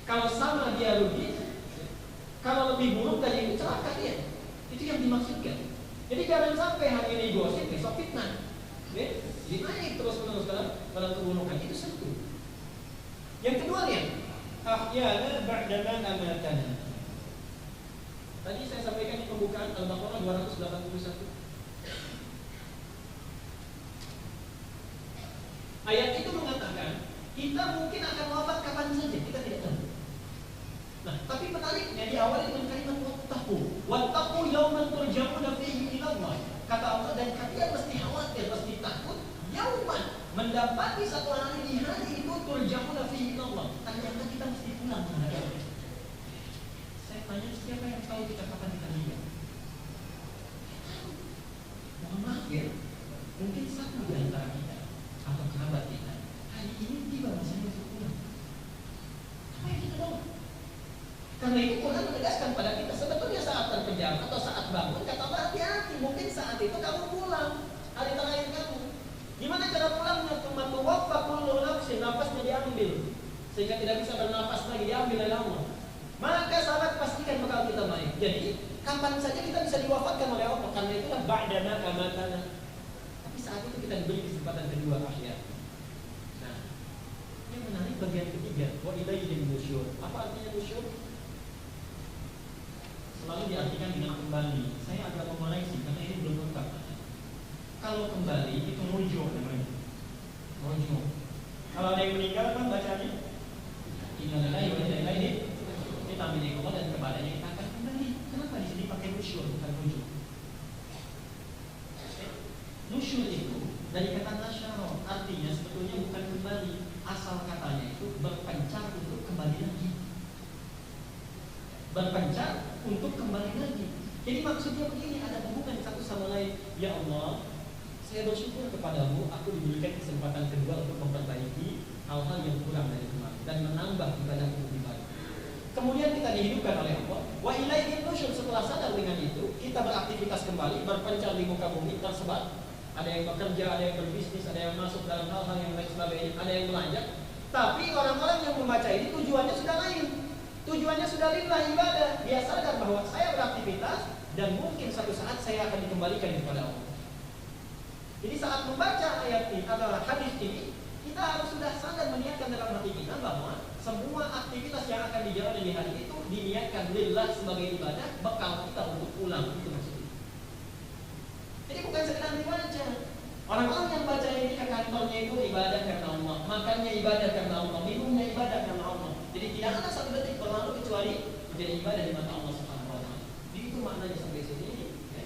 Kalau sama dia rugi, kalau lebih buruk dari itu celaka dia. Itu yang dimaksudkan. Jadi jangan sampai hari ini gosip, besok fitnah. Jadi naik terus-menerus dalam keburukan. Itu satu. Yang kedua nih, ahyana ba'dama amatana. Tadi saya sampaikan di pembukaan Al-Baqarah 281. Ayat itu mengatakan kita mungkin akan wafat kapan saja, kita tidak tahu. Nah, tapi menariknya diawali dengan kalimat wattaqu yauman turja'una fihi ila Allah. Kata Allah, dan kalian mesti khawatir, mesti takut yauman, mendapati satu hari di hari itu turja'una fihi ila Allah. Ternyata kita mesti pulang menghadap Allah. Saya tanya, siapa yang tahu kita kapan kita meninggal? Mohon maaf ya, mungkin satu di antara kita atau kerabat kita hari ini tiba masanya untuk pulang. Apa yang kita tahu? Karena itu Quran menegaskan pada kita sebetulnya saat terpejam atau saat bangun, kata Allah hati-hati, mungkin saat itu kamu pulang hari terakhir kamu. Gimana cara pulangnya? Cuma tuwaffa kullu nafsin, nafasnya diambil sehingga tidak bisa bernafas lagi, diambil oleh Allah. Maka sahabat pastikan bakal kita baik. Jadi kapan saja kita bisa diwafatkan oleh Allah. Karena itulah ba'dana kamatana. Tapi saat itu kita diberi kesempatan kedua akhir. Nah, yang menarik bagian ketiga, wa ilaihin nusyur. Apa artinya nusyur? Selalu diartikan dengan kembali. Saya agak mengoreksi karena ini belum lengkap. Kalau kembali itu rujuk namanya. Rujuk. Kalau ada yang meninggal kan bacanya innalillahi wa inna ilaihi raji'un. Kita ambil Allah dan kepadanya kita akan kembali. Kenapa di sini pakai nusyur bukan rujuk? Nusyur itu dari kata nasyara, artinya sebetulnya bukan kembali. Asal katanya itu berpencar untuk kembali lagi. Berpencar untuk kembali lagi. Jadi maksudnya begini, ada hubungan satu sama lain. Ya Allah, saya bersyukur kepadamu, aku diberikan kesempatan kedua untuk memperbaiki hal-hal yang kurang dari kemarin dan menambah ibadahku lebih baik. Kemudian kita dihidupkan oleh Allah. Wa ilaihin nusyur, setelah sadar dengan itu, kita beraktivitas kembali, berpencar di muka bumi, tersebar. Ada yang bekerja, ada yang berbisnis, ada yang masuk dalam hal-hal yang lain sebagainya, ada yang belajar. Tapi orang-orang yang membaca ini tujuannya sudah lain. Tujuannya sudah lillah, ibadah. Dia sadar bahwa saya beraktivitas dan mungkin suatu saat saya akan dikembalikan kepada Allah. Jadi saat membaca ayat ini atau hadis ini, kita harus sudah sadar meniatkan dalam hati kita bahwa semua aktivitas yang akan dijalani di hari itu diniatkan lillah sebagai ibadah, bekal kita untuk pulang. Itu maksudnya. Jadi bukan sekedar dibaca. Orang-orang yang baca ini ke kantornya itu ibadah karena Allah, makannya ibadah karena Allah, minumnya ibadah karena Allah. Jadi tidak ada satu detik berlalu kecuali menjadi ibadah di mata Allah Subhanahu wa taala. Jadi itu maknanya sampai sini. Ya.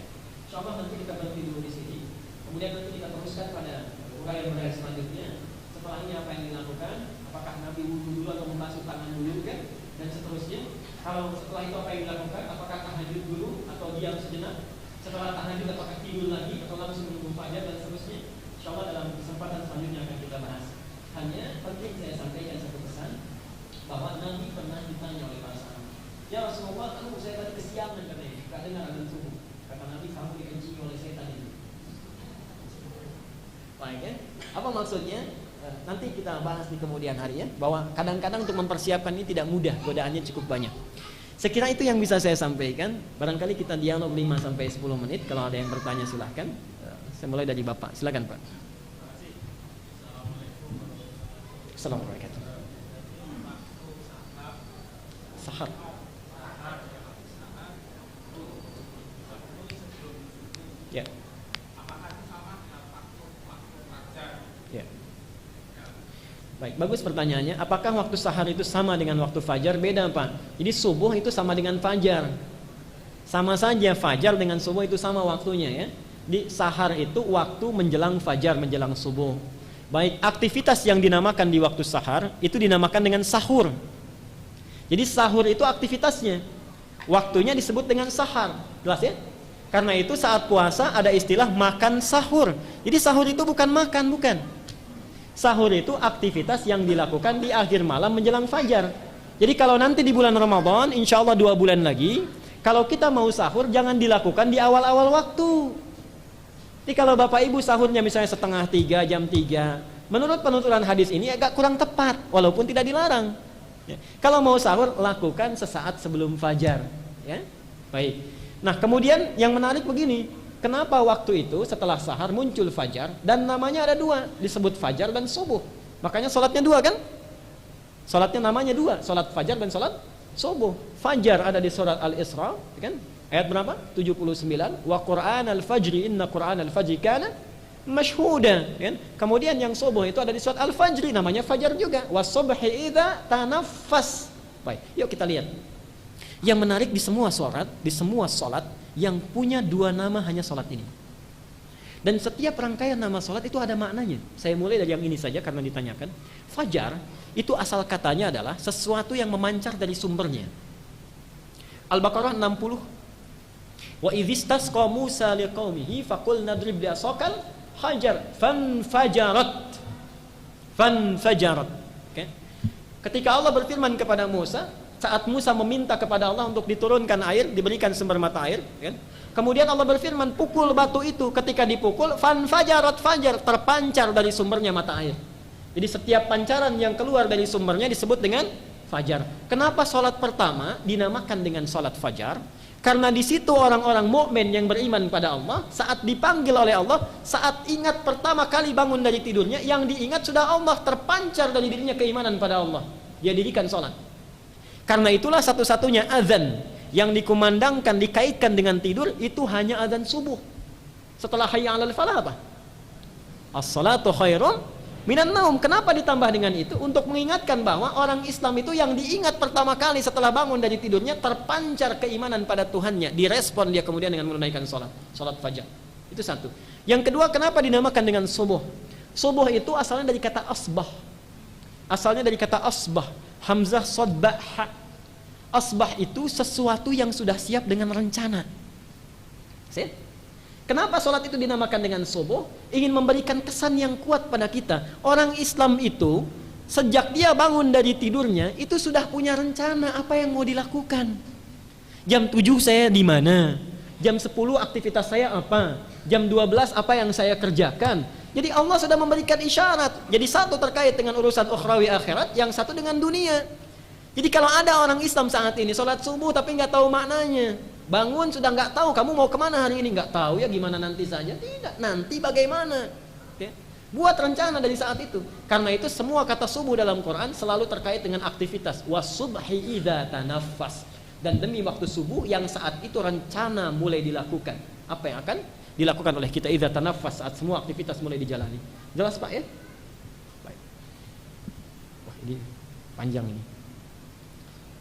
Insyaallah nanti kita berhenti dulu di sini. Kemudian nanti kita teruskan pada uraian-uraian selanjutnya. Setelah ini apa yang dilakukan? Apakah Nabi wudu dulu atau membasuh tangan dulu kan? Dan seterusnya. Kalau setelah itu apa yang dilakukan? Apakah tahajud dulu atau diam sejenak? Setelah tahajud apakah tidur lagi atau langsung menunggu fajar dan seterusnya? Insyaallah dalam kesempatan selanjutnya akan kita bahas. Hanya penting saya sampaikan satu pesan bahwa Nabi pernah ditanya oleh para sahabat. Ya Rasulullah, saya tadi kesiangan katanya, enggak dengar azan subuh. Kata Nabi, kamu dikencing oleh setan itu. Baik ya. Apa maksudnya? Nanti kita bahas di kemudian hari ya, bahwa kadang-kadang untuk mempersiapkan ini tidak mudah, godaannya cukup banyak. Sekira itu yang bisa saya sampaikan. Barangkali kita dialog 5 sampai 10 menit. Kalau ada yang bertanya silahkan. Saya mulai dari Bapak. Silakan Pak. Assalamualaikum. Sahar. Ya. Ya. Baik, bagus pertanyaannya. Apakah waktu sahar itu sama dengan waktu fajar? Beda, Pak. Jadi subuh itu sama dengan fajar. Sama saja fajar dengan subuh itu sama waktunya ya. Di sahar itu waktu menjelang fajar, menjelang subuh. Baik, aktivitas yang dinamakan di waktu sahar itu dinamakan dengan sahur. Jadi sahur itu aktivitasnya. Waktunya disebut dengan sahar. Jelas ya? Karena itu saat puasa ada istilah makan sahur. Jadi sahur itu bukan makan, bukan. Sahur itu aktivitas yang dilakukan di akhir malam menjelang fajar. Jadi kalau nanti di bulan Ramadan, insya Allah 2 bulan lagi, kalau kita mau sahur jangan dilakukan di awal-awal waktu. Jadi kalau Bapak Ibu sahurnya misalnya setengah 3, jam 3, menurut penuturan hadis ini agak kurang tepat, walaupun tidak dilarang. Ya. Kalau mau sahur, lakukan sesaat sebelum fajar. Ya. Baik. Nah kemudian yang menarik begini, kenapa waktu itu setelah sahar muncul fajar dan namanya ada 2, disebut fajar dan subuh. Makanya sholatnya 2 kan? Sholatnya namanya 2, sholat fajar dan sholat subuh. Fajar ada di surat Al-Isra, kan? Ayat berapa? 79. Wa Qur'an al-fajri inna Qur'an al-fajri kana mashhuda, kan? Kemudian yang subuh itu ada di surat Al-Fajri, namanya fajar juga. Was-subhi idza tanaffas. Baik, yuk kita lihat. Yang menarik di semua sholat yang punya 2 nama hanya sholat ini. Dan setiap rangkaian nama sholat itu ada maknanya. Saya mulai dari yang ini saja karena ditanyakan. Fajar itu asal katanya adalah sesuatu yang memancar dari sumbernya. Al-Baqarah 60. Wa idzistasqa Musa liqaumihi faqul nadrib bi'asaqal hajar fanfajarat. Okay. Ketika Allah berfirman kepada Musa, saat Musa meminta kepada Allah untuk diturunkan air, diberikan sumber mata air, kan? Kemudian Allah berfirman, pukul batu itu. Ketika dipukul, fanfajarat fajar, terpancar dari sumbernya mata air. Jadi setiap pancaran yang keluar dari sumbernya disebut dengan fajar. Kenapa sholat pertama dinamakan dengan sholat fajar? Karena di situ orang-orang mukmin yang beriman pada Allah, saat dipanggil oleh Allah, saat ingat pertama kali bangun dari tidurnya, yang diingat sudah Allah, terpancar dari dirinya keimanan pada Allah. Dia dirikan sholat. Karena itulah satu-satunya azan yang dikumandangkan, dikaitkan dengan tidur, itu hanya azan subuh. Setelah hayya 'alal falah apa? As-salatu khairun minan naum. Kenapa ditambah dengan itu? Untuk mengingatkan bahwa orang Islam itu yang diingat pertama kali setelah bangun dari tidurnya, terpancar keimanan pada Tuhannya, direspon dia kemudian dengan menunaikan sholat fajar. Itu satu. Yang kedua, kenapa dinamakan dengan subuh? Subuh itu asalnya dari kata asbah. Asalnya dari kata asbah, hamzah shad ba ha. Asbah itu sesuatu yang sudah siap dengan rencana. Kenapa sholat itu dinamakan dengan subuh? Ingin memberikan kesan yang kuat pada kita. Orang Islam itu sejak dia bangun dari tidurnya itu sudah punya rencana apa yang mau dilakukan. Jam 7 saya di mana? Jam 10 aktivitas saya apa? Jam 12 apa yang saya kerjakan? Jadi Allah sudah memberikan isyarat. Jadi satu terkait dengan urusan ukhrawi akhirat, yang satu dengan dunia. Jadi kalau ada orang Islam saat ini sholat subuh tapi nggak tahu maknanya, bangun sudah nggak tahu kamu mau kemana hari ini, nggak tahu ya gimana nanti saja, tidak, nanti bagaimana, ya. Buat rencana dari saat itu. Karena itu semua kata subuh dalam Quran selalu terkait dengan aktivitas. Wasubhi idza tanaffas. Dan demi waktu subuh yang saat itu rencana mulai dilakukan. Apa yang akan dilakukan oleh kita idza tanaffas, saat semua aktivitas mulai dijalani. Jelas Pak ya? Baik. Wah, ini panjang ini.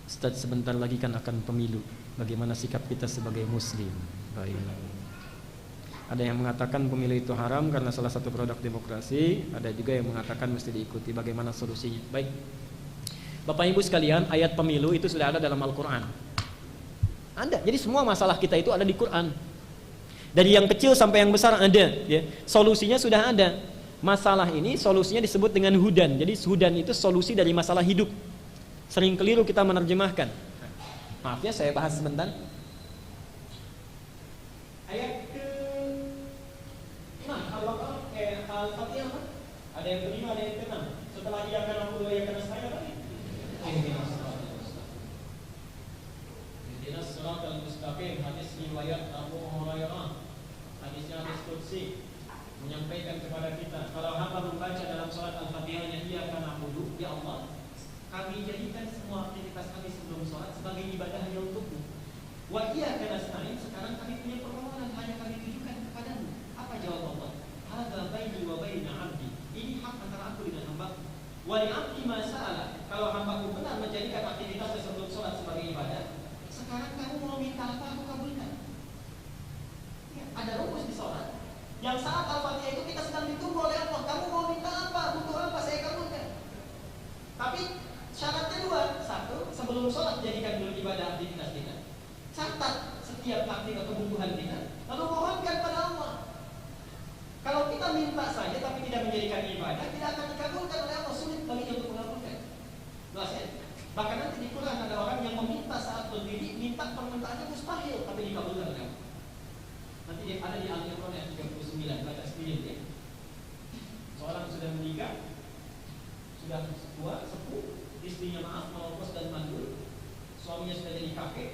Ustaz, sebentar lagi kan akan pemilu. Bagaimana sikap kita sebagai muslim? Baik. Ada yang mengatakan pemilu itu haram karena salah satu produk demokrasi. Ada juga yang mengatakan mesti diikuti. Bagaimana solusinya? Baik. Bapak Ibu sekalian, ayat pemilu itu sudah ada dalam Al-Quran. Ada. Jadi semua masalah kita itu ada di Quran. Dari yang kecil sampai yang besar ada. Ya. Solusinya sudah ada. Masalah ini solusinya disebut dengan hudan. Jadi hudan itu solusi dari masalah hidup. Sering keliru kita menerjemahkan. Maaf ya, saya bahas sebentar. Ayat ke-6 Al-Fatihah. Ada yang ke-5, ada yang ke-6. Setelah ia kana na'budu wa iyyaka nasta'in apa? Ihdinas siratal mustaqim. Hadis riwayat Abu Hurairah. Hadisnya hadis qudsi, menyampaikan kepada kita, kalau hamba membaca dalam salat Al-Fatihahnya iyyaka na'budu, ya Allah, kami jadikan semua aktivitas kami sebelum sholat sebagai ibadah hanya untukmu. Wa iyyaka nasta'in, sekarang kami punya permohonan hanya kami tujukan kepadamu. Apa jawab Allah? Hadza baini wa baina 'abdi. Ini hak antara aku dengan hamba-Ku. Wa li 'abdi ma sa'ala. Kalau hamba-Ku benar menjadikan aktivitas sebelum sholat sebagai ibadah, sekarang kamu mau minta apa, aku kabulkan. Ya, ada rumus di sholat. Yang saat Al-Fatihah itu kita sedang ditunggu oleh Allah. Kamu mau minta apa, butuh apa, saya kabulkan. Tapi syaratnya dua. Satu, sebelum sholat jadikan dulu ibadah aktivitas kita. Catat setiap aktivitas kebutuhan kita, lalu mohonkan pada Allah. Kalau kita minta saja tapi tidak menjadikan ibadah, tidak akan dikabulkan oleh Allah. Sulit baginya untuk mengabulkan. Jelas ya? Bahkan nanti di Quran ada orang yang meminta saat berdiri, minta permintaannya mustahil tapi dikabulkan oleh Allah. Nanti ada di Al-Quran ayat 39, baca sendiri ya. Seorang sudah menikah, sudah tua, sepuh, istrinya melopos dan mandul, suaminya sudah jadi kakek,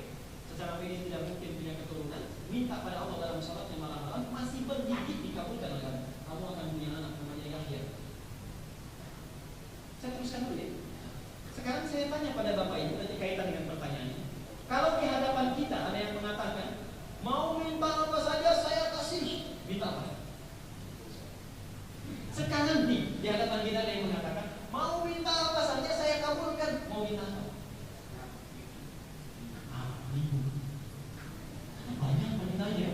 secara medis tidak mungkin punya keturunan, minta pada Allah dalam salatnya malam-malam, masih berdiri dikabulkan oleh Allah. Kamu akan punya anak namanya Yahya. Saya teruskan dulu ya. Sekarang saya tanya pada Bapak Ibu, nanti kaitan dengan pertanyaannya. Kalau di hadapan kita ada yang mengatakan, mau minta apa saja saya kasih, minta apa? Sekarang nih, di hadapan kita ada yang mengatakan, mau minta apa saja saya kabulkan. Mau minta apa? Banyak permintaannya.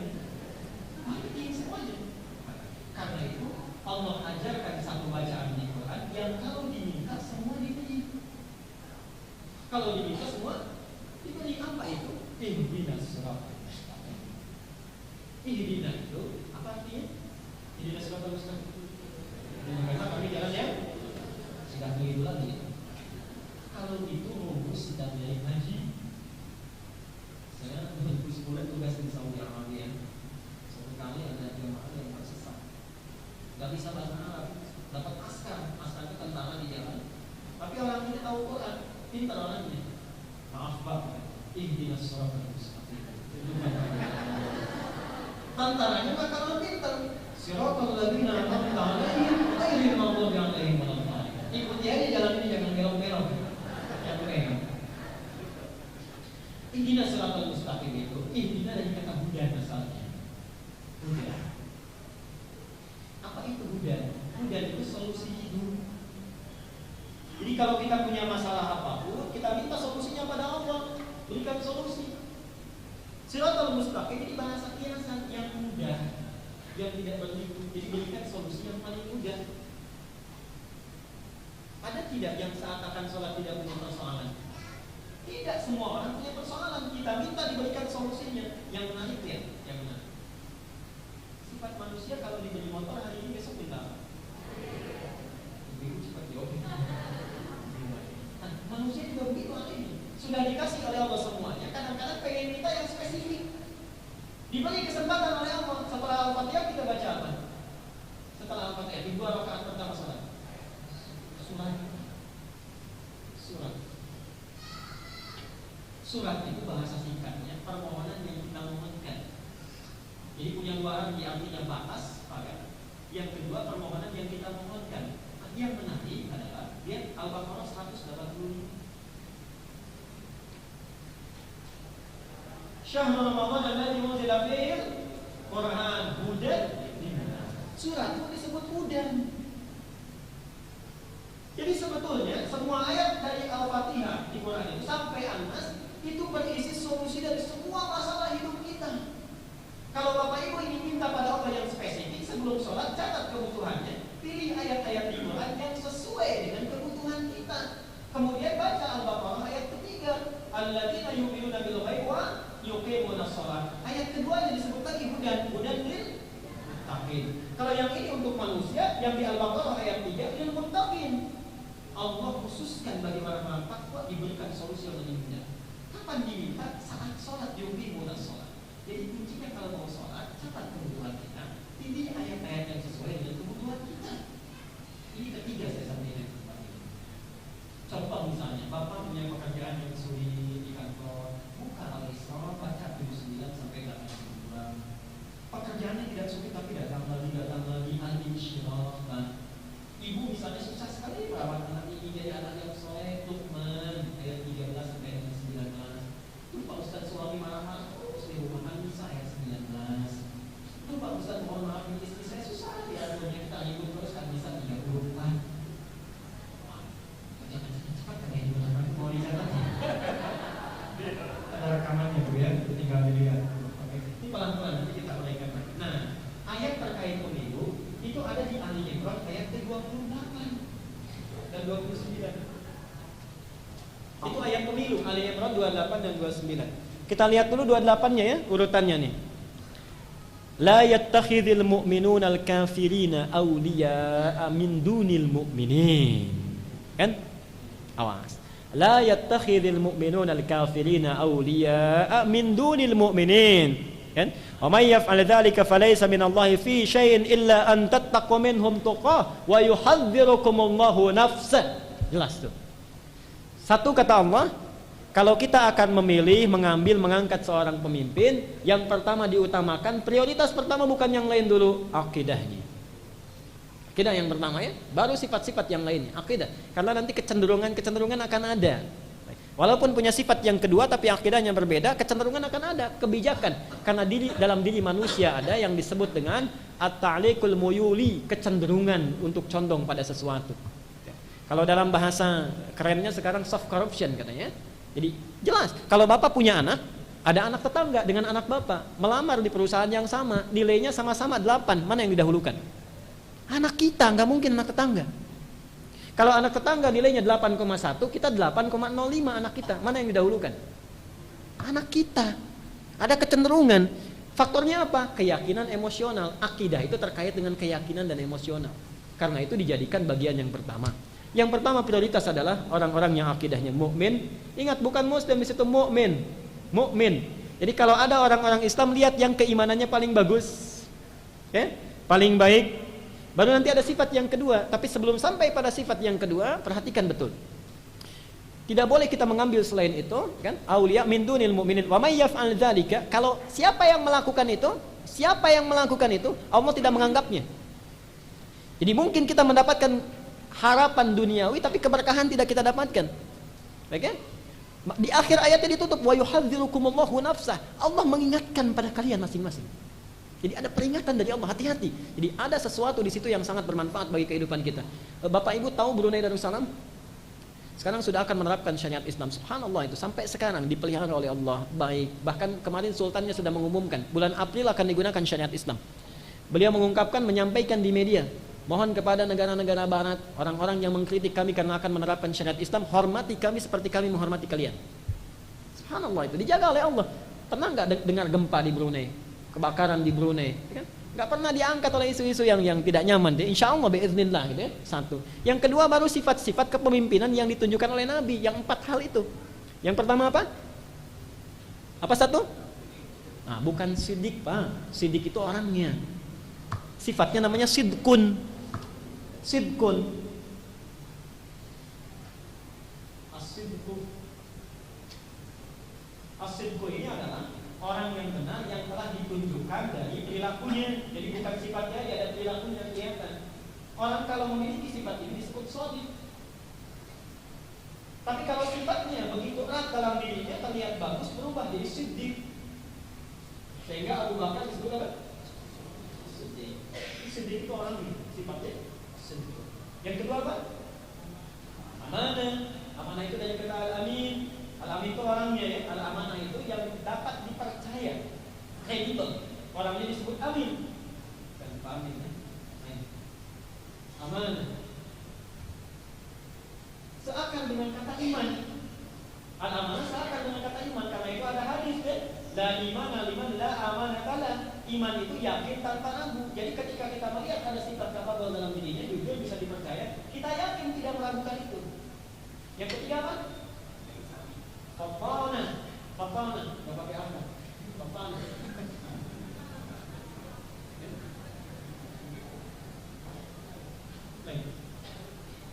Ini semuanya. Karena itu Allah ajarkan satu bacaan di Quran yang kalau diminta semua diberi. Kalau diminta semua diberi. Apa itu? Ihdinas siratal mustaqim. Ihdinas itu apa artinya? Ihdinas siratal mustaqim. Karena kami jalan yang sudah keliru lagi. Kalau itu rumus sedang dari haji. Saya 2010 tugas di Saudi Arabia. Satu kali ada jemaah yang tersesat, nggak bisa bahasa Arab, dapat askar itu tentara di jalan. Tapi orang ini tahu Quran, pintar orangnya. Maaf Pak, ihdinas shiratal mustaqim. Tentaranya mah kalau pintar, shiratal ladzina an'amta 'alaihim ghairil maghdubi 'alaihim waladdallin. Ikuti aja jalan ini, jangan belok-belok. Yang merah. Ihdinas shiratal mustaqim itu, ihdina dari kata hudan asalnya. Hudan. Apa itu hudan? Hudan itu solusi hidup. Jadi kalau kita punya masalah apapun, kita minta solusinya pada Allah, berikan solusi. Shiratal mustaqim ini bahasa kiasan yang mudah, yang tidak berliku. Jadi berikan solusi yang paling mudah. Ada tidak yang saat akan sholat tidak punya persoalan? Tidak, semua orang punya persoalan. Kita minta diberikan solusinya. Yang menarik ya, yang menarik. Sifat manusia kalau diberi motor hari ini besok minta. Ibu cepat jawab. Manusia juga begitu hari ini. Sudah dikasih oleh Allah semuanya. Kadang-kadang pengen minta yang spesifik. Diberi kesempatan oleh Allah. Setelah Al-Fatihah kita baca apa? Setelah Al-Fatihah di 2 rakaat pertama salat. Surat itu bahasa singkatnya permohonan yang kita mohonkan. Jadi punya 2 arti, artinya batas, pada. Yang kedua permohonan yang kita mohonkan. Yang menarik adalah dia Al-Baqarah 185. Syahrul Ramadan alladzi unzila fihil Qur'an hudan linnas. Surat itu disebut hudan. Jadi sebetulnya semua ayat dari Al-Fatihah di Quran itu sampai An-Nas itu berisi solusi dari semua masalah hidup kita. Kalau Bapak Ibu ingin minta pada Allah yang spesifik sebelum sholat, catat kebutuhannya, pilih ayat-ayat di Quran yang sesuai dengan kebutuhan kita. Kemudian baca Al-Baqarah ayat ketiga, alladzina yu'minuna bil ghaibi wa yuqimunas shalah. Ayat kedua yang disebut tadi hudan lil muttaqin. Kalau yang ini untuk manusia, yang di Al-Baqarah ayat 3 lil muttaqin. Allah khususkan bagi orang-orang takwa diberikan solusi yang lebih mudah. Kapan diminta? Saat sholat, yuqimunas shalah. Jadi kuncinya kalau mau sholat, catat kebutuhan kita, pilih ayat-ayat yang sesuai dengan kebutuhan kita. Ini ketiga saya sampaikan. Contoh misalnya, Bapak punya pekerjaan yang sulit di kantor, buka Al-Isra, baca 79 sampai 82. Pekerjaannya tidak sulit tapi datang lagi Al-Insyirah. Ibu misalnya susah sekali merawat anak ini jadi anak yang soleh, Luqman ayat 13 sampai 19. Itu Pak Ustaz suami marah-marah terus di rumah Nisa ayat 19. Itu Pak Ustaz mohon maaf istri saya susah diaturnya, kita ikut terus kan Nisa 34. Cepat kan ya, mau dicatat ada rekamannya Bu ya, tinggal dilihat. Oke, ini pelan-pelan nanti kita uraikan. Nah, ayat terkait pemilu itu ada di Ali Imran ayat 28 dan 29. Itu ayat pemilu Ali Imran 28 dan 29. Kita lihat dulu 28-nya ya, urutannya nih. La yattakhidhul mu'minuna al-kafirina awliya'a min dunil mu'minin. Kan? Awas. La yattakhidhul mu'minuna al-kafirina awliya'a min dunil mu'minin. Kan? Wa may yaf'al dzalika falaysa minallahi fi syai'in illa an tattaqu minhum tuqah wa yuhadzirukumullahu nafsa. Jelas tuh. Satu kata Allah, kalau kita akan memilih, mengambil, mengangkat seorang pemimpin, yang pertama diutamakan, prioritas pertama bukan yang lain dulu, akidahnya. Akidah yang pertama ya, baru sifat-sifat yang lainnya, akidah. Karena nanti kecenderungan akan ada. Walaupun punya sifat yang kedua tapi akidahnya berbeda, kecenderungan akan ada, kebijakan. Karena dalam diri manusia ada yang disebut dengan at-ta'liqul muyuli, kecenderungan untuk condong pada sesuatu. Kalau dalam bahasa kerennya sekarang soft corruption katanya. Jadi jelas, kalau Bapak punya anak, ada anak tetangga dengan anak Bapak, melamar di perusahaan yang sama, nilainya sama-sama 8, mana yang didahulukan? Anak kita, nggak mungkin anak tetangga. Kalau anak tetangga nilainya 8,1, kita 8,05 anak kita. Mana yang didahulukan? Anak kita. Ada kecenderungan. Faktornya apa? Keyakinan emosional. Akidah itu terkait dengan keyakinan dan emosional. Karena itu dijadikan bagian yang pertama. Yang pertama prioritas adalah orang-orang yang akidahnya mukmin. Ingat, bukan muslim di situ, mukmin. Mukmin. Jadi kalau ada orang-orang Islam, lihat yang keimanannya paling bagus, ya, paling baik. Baru nanti ada sifat yang kedua. Tapi sebelum sampai pada sifat yang kedua, perhatikan betul. Tidak boleh kita mengambil selain itu, kan? Auliya min dunil mu'minin. Wa may yaf'al dzalika, kalau siapa yang melakukan itu, Allah tidak menganggapnya. Jadi mungkin kita mendapatkan harapan duniawi tapi keberkahan tidak kita dapatkan. Oke? Di akhir ayatnya ditutup wa yuhadzirukumullahu nafsah. Allah mengingatkan pada kalian masing-masing. Jadi ada peringatan dari Allah, hati-hati. Jadi ada sesuatu di situ yang sangat bermanfaat bagi kehidupan kita. Bapak Ibu tahu Brunei Darussalam? Sekarang sudah akan menerapkan syariat Islam. Subhanallah, itu sampai sekarang dipelihara oleh Allah baik. Bahkan kemarin sultannya sudah mengumumkan bulan April akan digunakan syariat Islam. Beliau mengungkapkan, menyampaikan di media, mohon kepada negara-negara barat, orang-orang yang mengkritik kami karena akan menerapkan syariat Islam, hormati kami seperti kami menghormati kalian. Subhanallah, itu dijaga oleh Allah. Pernah nggak dengar gempa di Brunei, kebakaran di Brunei, kan? Nggak pernah diangkat oleh isu-isu yang tidak nyaman. Insya Allah biiznillah, gitu ya. Satu. Yang kedua baru sifat-sifat kepemimpinan yang ditunjukkan oleh Nabi, yang 4 hal itu. Yang pertama apa? Apa satu? Nah, bukan sidik, Pak. Sidik itu orangnya. Sifatnya namanya sidkun. Sidkun. As-sidku ini adalah orang yang benar yang telah ditunjukkan dari perilakunya. Jadi bukan sifatnya aja, ada perilakunya kelihatan. Orang kalau memiliki sifat ini disebut shadiq. Tapi kalau sifatnya begitu erat dalam dirinya, terlihat bagus, berubah jadi siddiq. Sehingga Abu Bakar disebut apa? Siddiq. Siddiq itu orang ini, sifatnya siddiq. Yang kedua apa? Amanah. Amanah itu dari kata al-amin. Al-amin itu orangnya, ya. Al-amanah itu yang dapat dipercaya, kredibel. Orangnya disebut amin. Kan amin, ya? Amanah. Seakan dengan kata iman. Al-amanah seakan dengan kata iman, karena itu ada hadis, ya. La imana liman la amanatalah. Iman itu yakin tanpa ragu. Jadi ketika kita melihat ada sifat kafir dalam dirinya, jujur bisa dipercaya, kita yakin tidak meragukan itu. Yang ketiga apa? Fafana, nggak pakai apa? Fafana.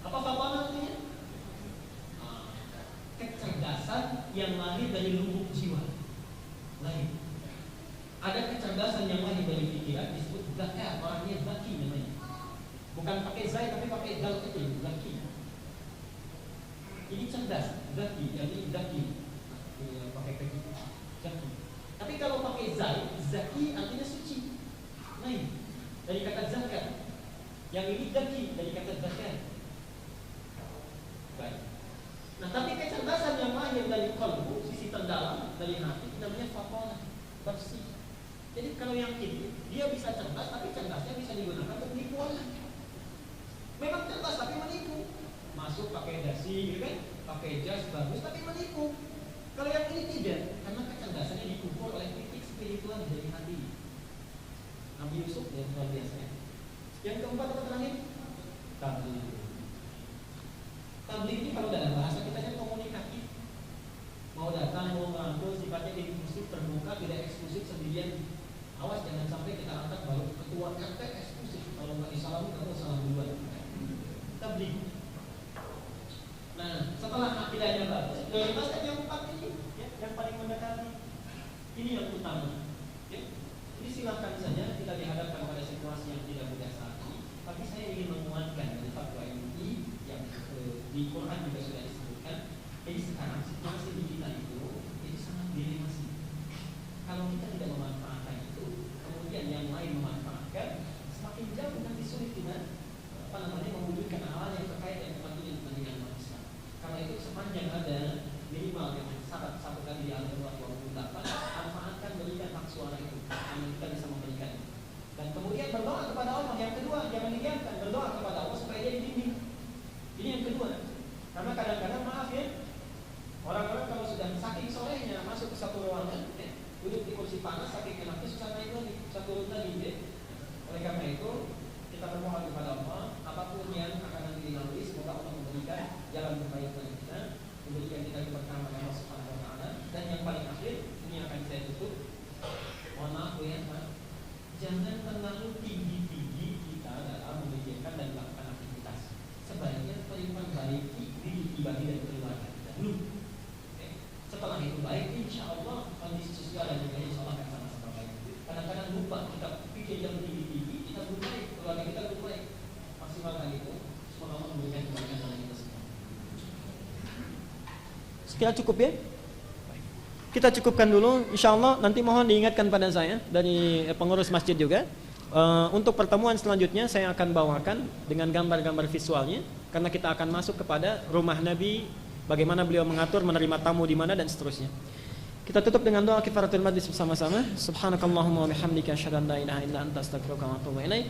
Apa fafana artinya? Kecerdasan yang lahir dari lubuk jiwa. Lain. Ada kecerdasan yang lahir dari pikiran disebut zakat. Orangnya zaki namanya. Bukan pakai zai tapi pakai dal kecil, zaki. Ini cerdas, zaki, jadi zaki. Pakai kaki, zaki. Tapi kalau pakai zai, zaki artinya suci. Lain. Dari kata zakat. Yang ini zaki dari kata zakat. Baik. Nah, tapi kecerdasan yang lahir dari qalbu, sisi terdalam dari hati, namanya faqalah, bersih. Jadi kalau yang ini, dia bisa cerdas, tapi cerdasnya bisa digunakan untuk menipu orang. Memang cerdas tapi menipu. Masuk pakai dasi, gitu kan? Pakai jas bagus tapi menipu. Kalau yang ini tidak, karena kecerdasannya dikubur oleh titik spiritual dari hati. Nabi Yusuf yang luar biasa. Yang keempat apa terakhir? Tabligh. Tabligh ini kalau dalam bahasa kita kan komunikatif. Mau datang, mau merangkul, sifatnya inklusif, terbuka, tidak eksklusif sendirian. Awas jangan sampai kita angkat baru ketua RT eksklusif. Kalau nggak disalami kamu salah duluan. Tabligh. Nah, setelah akidahnya bagus, prioritaskan yang 4 ini, ya, yang paling mendekati. Ini yang utama. Ya. Jadi silakan saja kita dihadapkan pada situasi yang tidak mudah saat ini. Tapi saya ingin menguatkan dari fatwa MUI yang di Quran juga sudah disebutkan. Jadi sekarang situasi di kita itu sangat dilematis. Kalau kita tidak memanfaatkan itu, kemudian yang lain memanfaatkan, semakin jauh nanti sulit kita mewujudkan hal yang terkait dengan kepentingan umat Islam. Karena itu sepanjang ada minimal yang satu kali di Al-Quran 28, manfaatkan berikan hak suara itu, yang kita bisa memberikan. Dan kemudian berdoa kepada Allah. Yang kedua, jangan didiamkan, berdoa kepada Allah supaya dia dibimbing. Ini yang kedua. Karena kadang-kadang maaf ya, orang-orang kalau sudah saking solehnya masuk ke satu ruangan, duduk di kursi panas, saking enaknya susah naik lagi, susah turun lagi. Oleh karena itu, kita berdoa kepada Allah, apapun yang akan nanti dilalui, semoga Allah memberi yang tinggi-tinggi, kita belum baik, keluarga kita belum baik. Maksimalkan itu, semoga Allah memberikan kebaikan dalam kita semua. Sekira cukup ya? Kita cukupkan dulu, insya Allah nanti mohon diingatkan pada saya dari pengurus masjid juga. Untuk pertemuan selanjutnya saya akan bawakan dengan gambar-gambar visualnya, karena kita akan masuk kepada rumah Nabi, bagaimana beliau mengatur menerima tamu di mana dan seterusnya. Kita tutup dengan doa kifaratul majlis bersama-sama. Subhanakallahumma wa bihamdika asyhadu an la ilaha illa anta astaghfiruka wa atubu ilaik.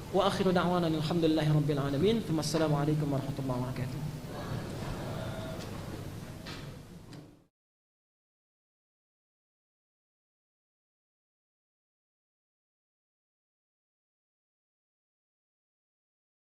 Wa akhiru da'wana alhamdulillahi rabbil alamin. Wassalamualaikum warahmatullahi wabarakatuh.